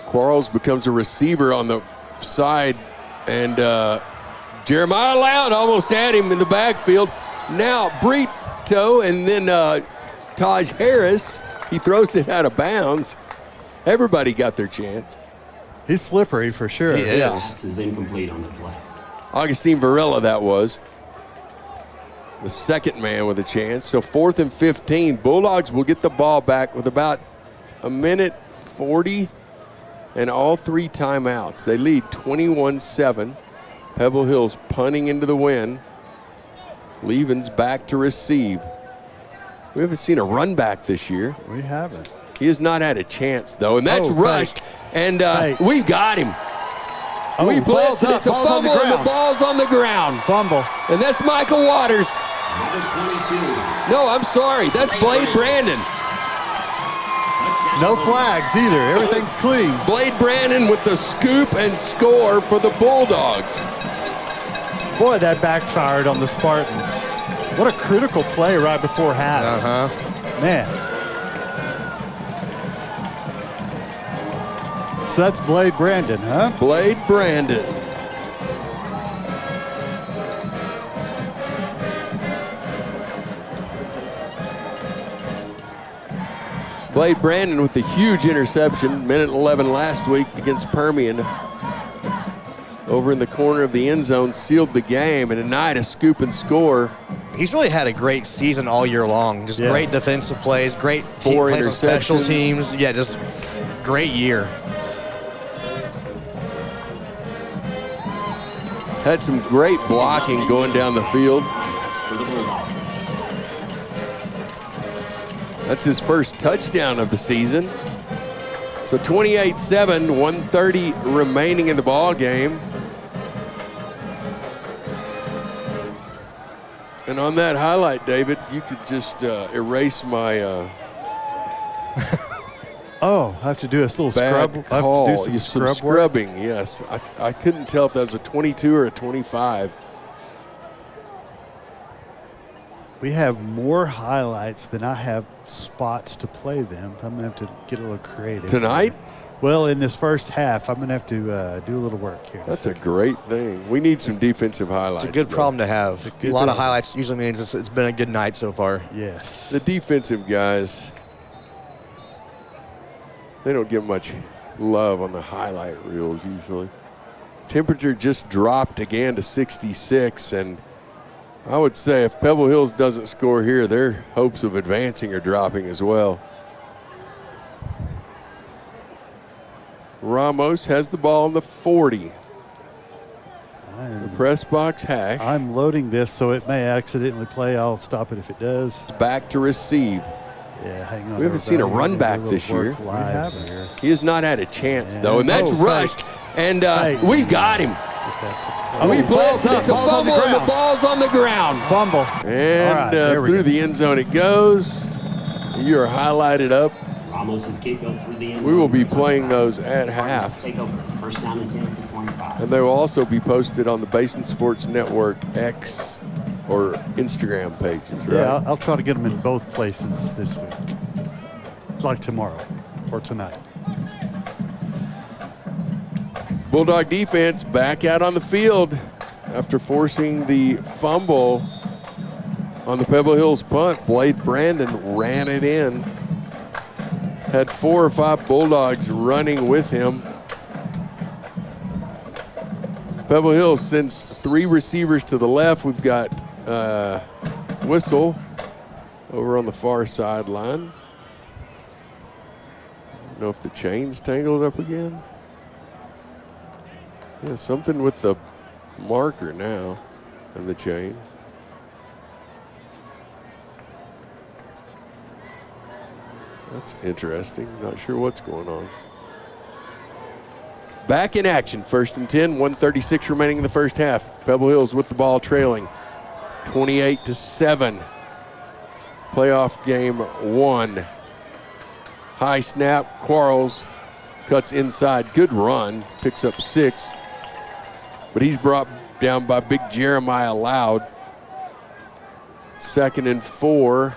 Quarles becomes a receiver on the side, and Jeremiah Loud almost had him in the backfield. Now Brito and then Taj Harris, he throws it out of bounds. Everybody got their chance. He's slippery for sure. He is. Pass is incomplete on the play. Augustine Varela, that was. The second man with a chance. So 4th and 15. Bulldogs will get the ball back with about 1:40 and all 3 timeouts. They lead 21-7. Pebble Hills punting into the wind. Levens back to receive. We haven't seen a run back this year. We haven't. He has not had a chance, though, and that's rushed. And we got him. We blitz, and it's a fumble, and the ball's on the ground. Fumble. And that's Michael Waters. Number 22. No, I'm sorry. That's Blade Brandon. No flags either. Everything's clean. Blade Brandon with the scoop and score for the Bulldogs. Boy, that backfired on the Spartans. What a critical play right before half. Man. So that's Blade Brandon, huh? Blade Brandon. Blade Brandon with a huge interception, minute 11 last week against Permian. Over in the corner of the end zone, sealed the game, and tonight a scoop and score. He's really had a great season all year long. Just great defensive plays, great plays on special teams. Yeah, just great year. Had some great blocking going down the field. That's his first touchdown of the season. So 28-7, 1:30 remaining in the ball game. And on that highlight, David, you could just erase my oh, I have to do a little bad scrub. call. I have to do some scrub scrubbing, work. yes. I couldn't tell if that was a 22 or a 25. We have more highlights than I have spots to play them. I'm going to have to get a little creative. Tonight? Well, in this first half, I'm going to have to do a little work here. That's a great thing. We need some defensive highlights. It's a good problem to have. A lot of highlights usually means it's been a good night so far. Yes. The defensive guys, they don't get much love on the highlight reels usually. Temperature just dropped again to 66, and I would say if Pebble Hills doesn't score here, their hopes of advancing are dropping as well. Ramos has the ball on the 40. The press box hash. I'm loading this, so it may accidentally play. I'll stop it if it does. Back to receive. Yeah, hang on. We haven't seen a run back this year. He has not had a chance, though, and that's rushed. And we've got him. We blitz it. It's a fumble, and the ball's on the ground. Fumble. And through the end zone it goes. You are highlighted up. We will be playing those at half. And they will also be posted on the Basin Sports Network X or Instagram pages, right? Yeah, I'll try to get them in both places this week, like tomorrow or tonight. Bulldog defense back out on the field after forcing the fumble on the Pebble Hills punt. Blade Brandon ran it in. Had 4 or 5 Bulldogs running with him. Pebble Hills sends 3 receivers to the left. We've got Whistle over on the far sideline. I don't know if the chain's tangled up again. Yeah, something with the marker now and the chain. That's interesting. Not sure what's going on. Back in action, 1st and 10, 1:36 remaining in the first half. Pebble Hills with the ball trailing 28-7. Playoff game 1. High snap, Quarles cuts inside. Good run, picks up 6. But he's brought down by big Jeremiah Loud. 2nd and 4.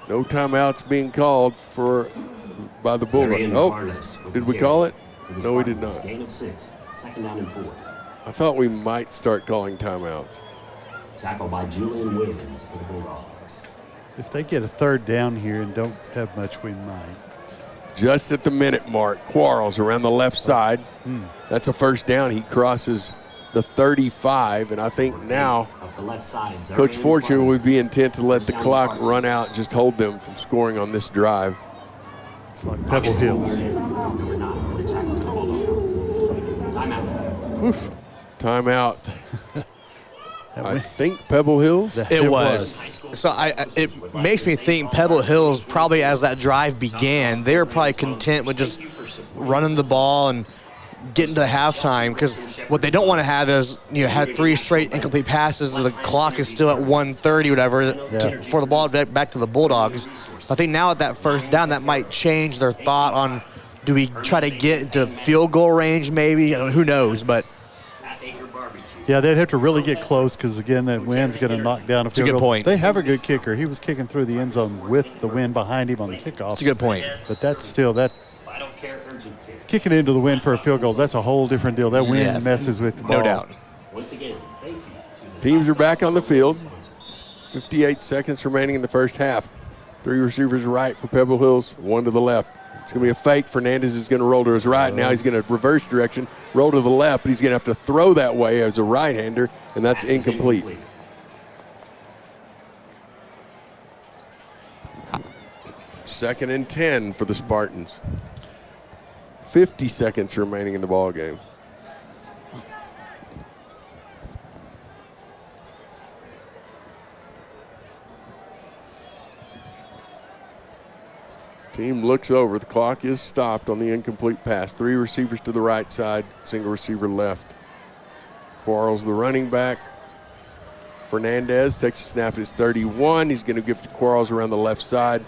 No timeouts being called by the Bulldogs. Oh, did we call it? No, we did not. Gain of 6. 2nd down and 4. I thought we might start calling timeouts. Tackle by Julian Williams for the Bulldogs. If they get a 3rd down here and don't have much, we might. Just at the minute mark, Quarles around the left side. That's a 1st down. He crosses the 35, and I think now Coach Fortune would be intent to let the clock run out and just hold them from scoring on this drive. It's like Pebble Hills. Oof. Timeout. I think Pebble Hills. It was. So it makes me think Pebble Hills, probably as that drive began, they were probably content with just running the ball and getting to halftime, because what they don't want to have is, had 3 straight incomplete passes. The clock is still at 1:30, whatever, for the ball back to the Bulldogs. I think now at that 1st down, that might change their thought on, do we try to get into field goal range maybe? Who knows, but. Yeah, they'd have to really get close because, again, that wind's going to knock down a field goal. It's a good point. They have a good kicker. He was kicking through the end zone with the wind behind him on the kickoff. It's a good point. But that's still kicking into the wind for a field goal, that's a whole different deal. That wind messes with the ball. No doubt. Teams are back on the field. 58 seconds remaining in the first half. 3 receivers right for Pebble Hills, 1 to the left. It's going to be a fake. Fernandez is going to roll to his right. Now he's going to reverse direction, roll to the left, but he's going to have to throw that way as a right-hander, and that's incomplete. 2nd and 10 for the Spartans. 50 seconds remaining in the ball game. Team looks over. The clock is stopped on the incomplete pass. 3 receivers to the right side, single receiver left. Quarles, the running back. Fernandez takes a snap at his 31. He's going to give to Quarles around the left side.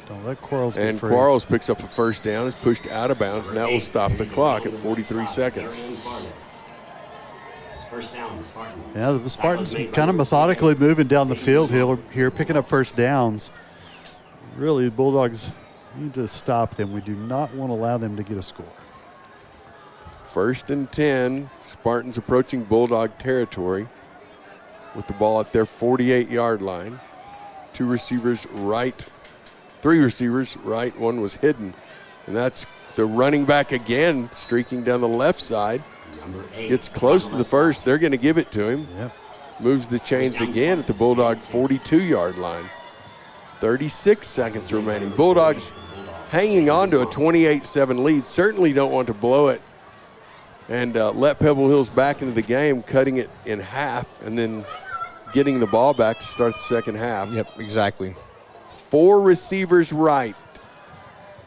Don't let Quarles get And free. Quarles picks up a first down. Is pushed out of bounds, and that will stop the clock at 43 seconds. Yeah, the Spartans kind of methodically moving down the field here, picking up first downs. Really, the Bulldogs need to stop them. We do not want to allow them to get a score. 1st and 10. Spartans approaching Bulldog territory with the ball at their 48-yard line. 3 receivers right. 1 was hidden. And that's the running back again, streaking down the left side. Gets close to the first. They're going to give it to him. Yep. Moves the chains again at the Bulldog 42-yard line. 36 seconds remaining. Bulldogs hanging on to a 28-7 lead. Certainly don't want to blow it and let Pebble Hills back into the game, cutting it in half and then getting the ball back to start the second half. Yep, exactly. 4 receivers right.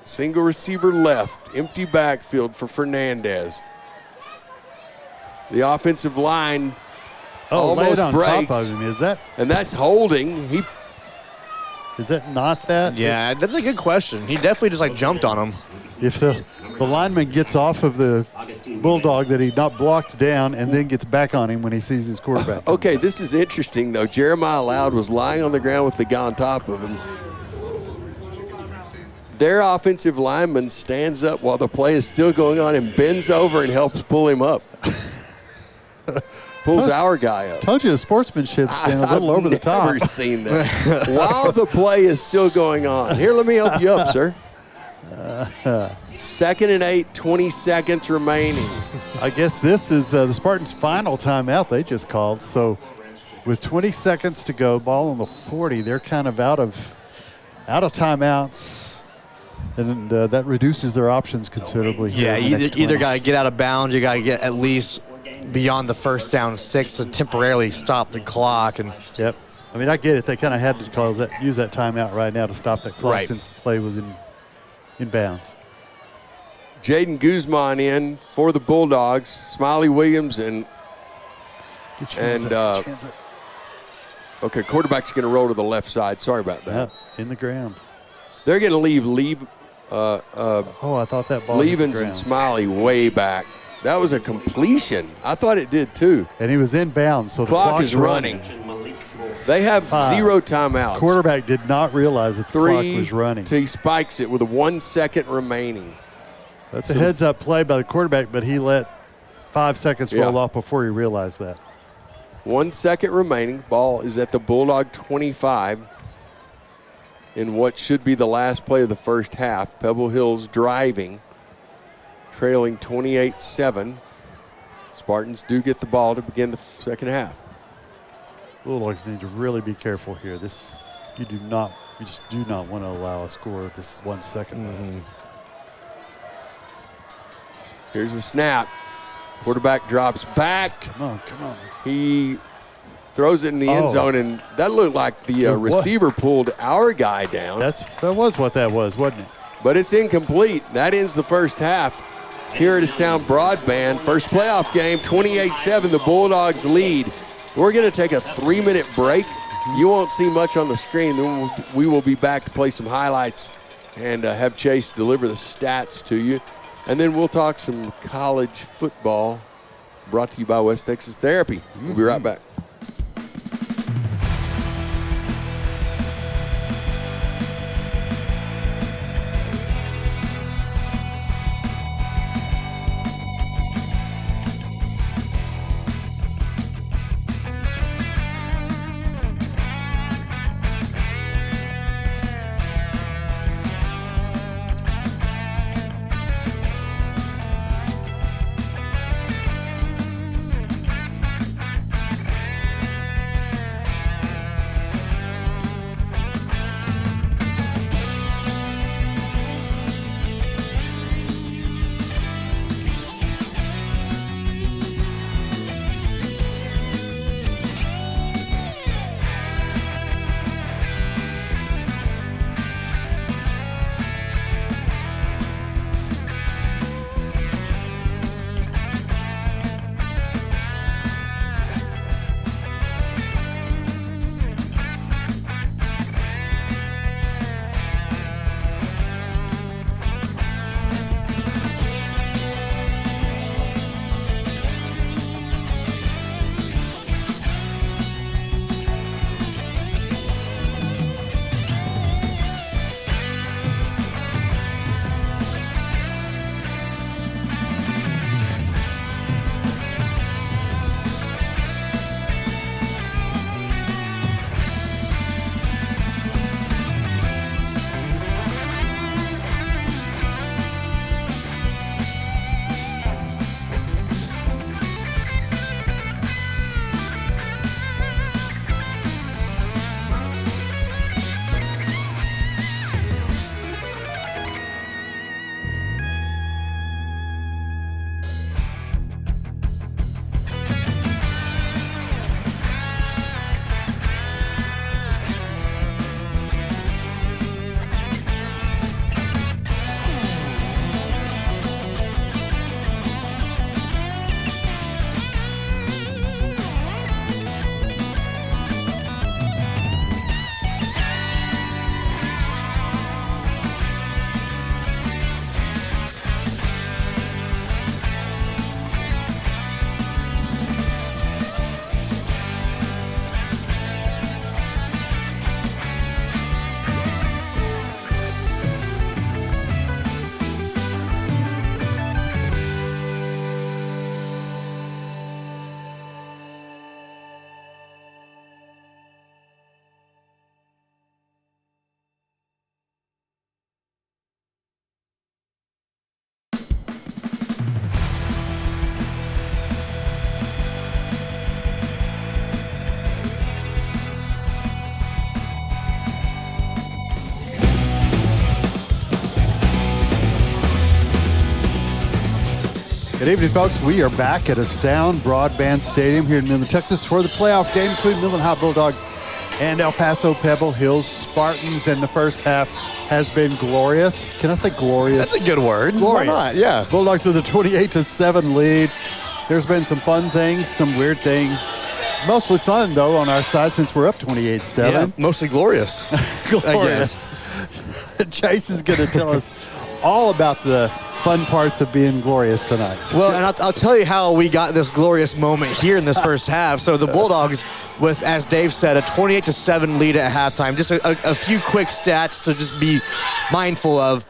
Single receiver left. Empty backfield for Fernandez. The offensive line almost on breaks. top of him. Is that? And that's holding. Is that not that? Yeah, that's a good question. He definitely just jumped on him. If the lineman gets off of the Bulldog that he not blocked down and then gets back on him when he sees his quarterback. Okay, this is interesting, though. Jeremiah Loud was lying on the ground with the guy on top of him. Their offensive lineman stands up while the play is still going on and bends over and helps pull him up. Pulls our guy up. Told you the sportsmanship's been a little over the top. I've never seen that. While the play is still going on. Here, let me help you up, sir. 2nd and 8, 20 seconds remaining. I guess this is the Spartans' final timeout they just called. So with 20 seconds to go, ball on the 40, they're kind of out of timeouts. And that reduces their options considerably. Yeah, you either got to get out of bounds, you got to get at least beyond the first down 6 to temporarily stop the clock. And yep. I mean, I get it. They kind of had to use that timeout right now to stop that clock since the play was in bounds. Jaden Guzman in for the Bulldogs. Smiley Williams okay, quarterback's going to roll to the left side. Sorry about that. Yeah, in the ground. They're going to leave I thought that ball Levens and Smiley way back. That was a completion. I thought it did too. And he was in bounds, so the clock is running. They have 0 timeouts. Quarterback did not realize that the clock was running. He spikes it with 1 second remaining. That's a heads-up play by the quarterback, but he let 5 seconds roll off before he realized that. 1 second remaining. Ball is at the Bulldog 25 in what should be the last play of the first half. Pebble Hills driving, trailing 28-7. Spartans do get the ball to begin the second half. Bulldogs need to really be careful here. You just do not want to allow a score of this 1 second. Mm-hmm. Here's the snap. Quarterback drops back. Come on. He throws it in the end zone, and that looked like the receiver pulled our guy down. That was what that was, wasn't it? But it's incomplete. That ends the first half here at Town Broadband. First playoff game, 28-7, the Bulldogs lead. We're going to take a 3-minute break. You won't see much on the screen. Then we will be back to play some highlights and have Chase deliver the stats to you. And then we'll talk some college football brought to you by West Texas Therapy. We'll be right back. Good evening, folks. We are back at Astound Broadband Stadium here in Midland, Texas for the playoff game between Midland High Bulldogs and El Paso Pebble Hills Spartans. And the first half has been glorious. Can I say glorious? That's a good word. Glorious. Why not? Yeah. Bulldogs with a 28-7 lead. There's been some fun things, some weird things. Mostly fun, though, on our side since we're up 28-7. Yeah, mostly glorious. Glorious. Chase is going to tell us all about the fun parts of being glorious tonight. Well, and I'll tell you how we got this glorious moment here in this first half. So the Bulldogs, with, as Dave said, a 28-7 lead at halftime. Just a few quick stats to just be mindful of.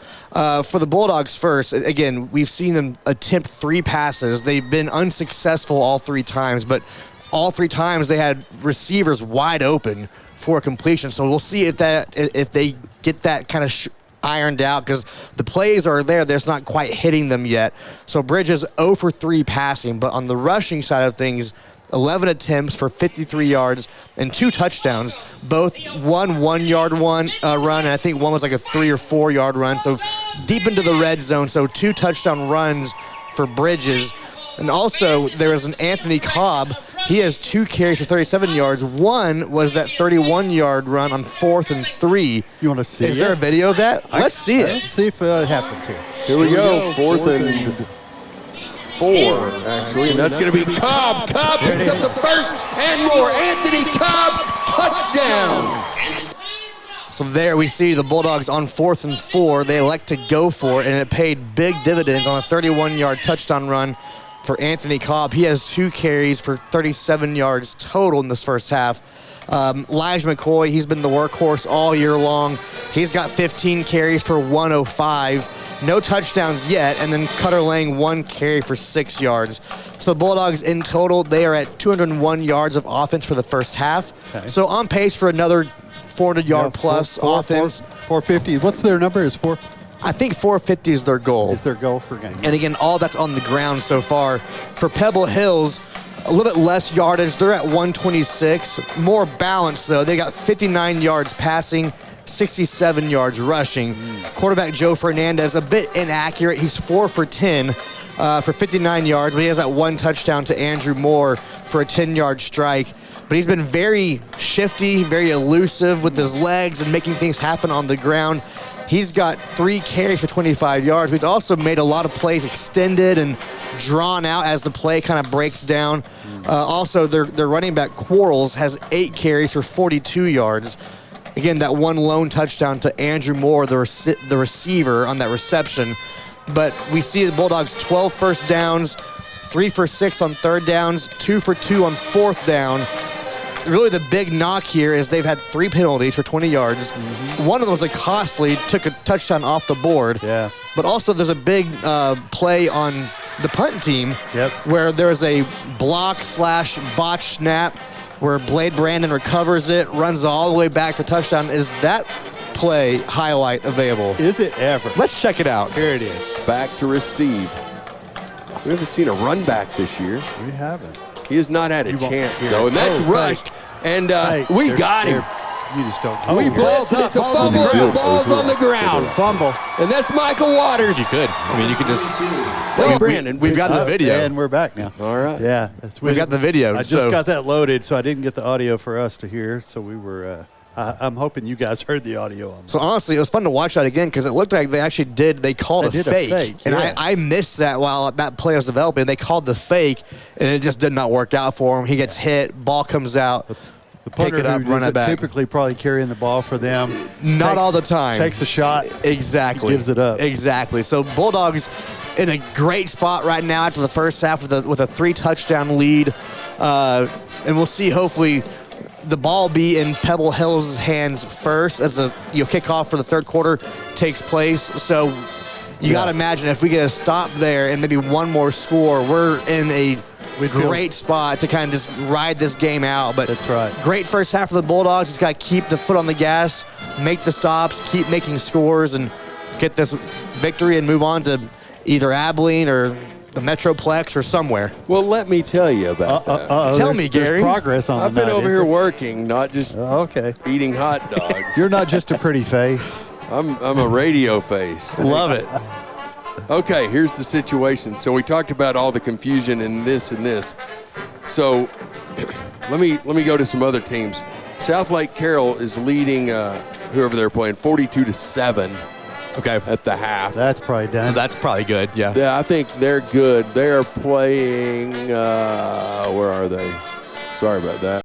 For the Bulldogs first, again, we've seen them attempt 3 passes. They've been unsuccessful all 3 times, but all 3 times they had receivers wide open for completion. So we'll see if they get that kind of ironed out, because the plays are there. They're just not quite hitting them yet. So Bridges 0 for 3 passing, but on the rushing side of things, 11 attempts for 53 yards and 2 touchdowns, both 1-1-yard run, and I think one was like a 3 or 4 yard run. So deep into the red zone. So 2 touchdown runs for Bridges. And also there is an Anthony Cobb. He has 2 carries for 37 yards. One was that 31-yard run on 4th and 3. You want to see Is there a video of that? Let's see it. Let's see if it happens here. Here we go. 4th and 4, actually. And that's going to be Cobb. Cobb picks up the first and more. Anthony Cobb, touchdown. So there we see the Bulldogs on 4th and 4. They elect to go for it, and it paid big dividends on a 31-yard touchdown run for Anthony Cobb. He has 2 carries for 37 yards total in this first half. Elijah McCoy, he's been the workhorse all year long. He's got 15 carries for 105. No touchdowns yet, and then Cutter Lang 1 carry for 6 yards. So the Bulldogs in total, they are at 201 yards of offense for the first half. Okay. So on pace for another 400-yard plus offense. 450. What's their number? Is 4? I think 450 is their goal. Is their goal for game. And again, all that's on the ground so far. For Pebble Hills, a little bit less yardage. They're at 126. More balanced, though. They got 59 yards passing, 67 yards rushing. Quarterback Joe Fernandez, a bit inaccurate. He's 4 for 10 for 59 yards, but he has that 1 touchdown to Andrew Moore for a 10-yard strike. But he's been very shifty, very elusive with his legs and making things happen on the ground. He's got 3 carries for 25 yards, but he's also made a lot of plays extended and drawn out as the play kind of breaks down. Also, their running back Quarles has 8 carries for 42 yards. Again, that 1 lone touchdown to Andrew Moore, the receiver on that reception. But we see the Bulldogs 12 first downs, 3 for 6 on 3rd downs, 2 for 2 on 4th down. Really the big knock here is they've had 3 penalties for 20 yards. One of them was a costly, took a touchdown off the board. Yeah. But also there's a big play on the punt team where there's a block/botch snap where Blade Brandon recovers it, runs all the way back for touchdown. Is that play highlight available? Is it ever? Let's check it out. Here it is. Back to receive. We haven't seen a run back this year. We haven't. He has not had a chance, though, and that's rushed. And we got him. You just don't. We blitz, and it's a fumble. The ball's on the ground. Fumble. And that's Michael Waters. You could. I mean, you could just. Well, Brandon, we've got the video. And we're back now. All right. Yeah. We've got the video. I just got that loaded, so I didn't get the audio for us to hear. So we were. I'm hoping you guys heard the audio on that. So honestly, it was fun to watch that again because it looked like they actually they called a fake. And yes. I missed that while that play was developing. They called the fake, and it just did not work out for him. He gets hit, ball comes out. The punter pick it up, who run it back. Typically probably carrying the ball for them. Not all the time. Takes a shot. Exactly. Gives it up. Exactly. So Bulldogs in a great spot right now after the first half with a 3-touchdown lead. And we'll see, hopefully, the ball be in Pebble Hills' hands first as a kickoff for the 3rd quarter takes place. So you got to imagine if we get a stop there and maybe one more score, we're in a great spot to kind of just ride this game out. But that's right. Great first half for the Bulldogs. Just got to keep the foot on the gas, make the stops, keep making scores, and get this victory and move on to either Abilene or the Metroplex or somewhere. Well, let me tell you about that. Tell me, Gary. There's progress on I've been over here working, not just eating hot dogs. You're not just a pretty face. I'm a radio face. Love it. Okay, here's the situation. So we talked about all the confusion and this and this. So let me go to some other teams. South Lake Carroll is leading whoever they're playing 42-7. Okay. At the half. That's probably done. So that's probably good, yeah. Yeah, I think they're good. They are playing, where are they? Sorry about that.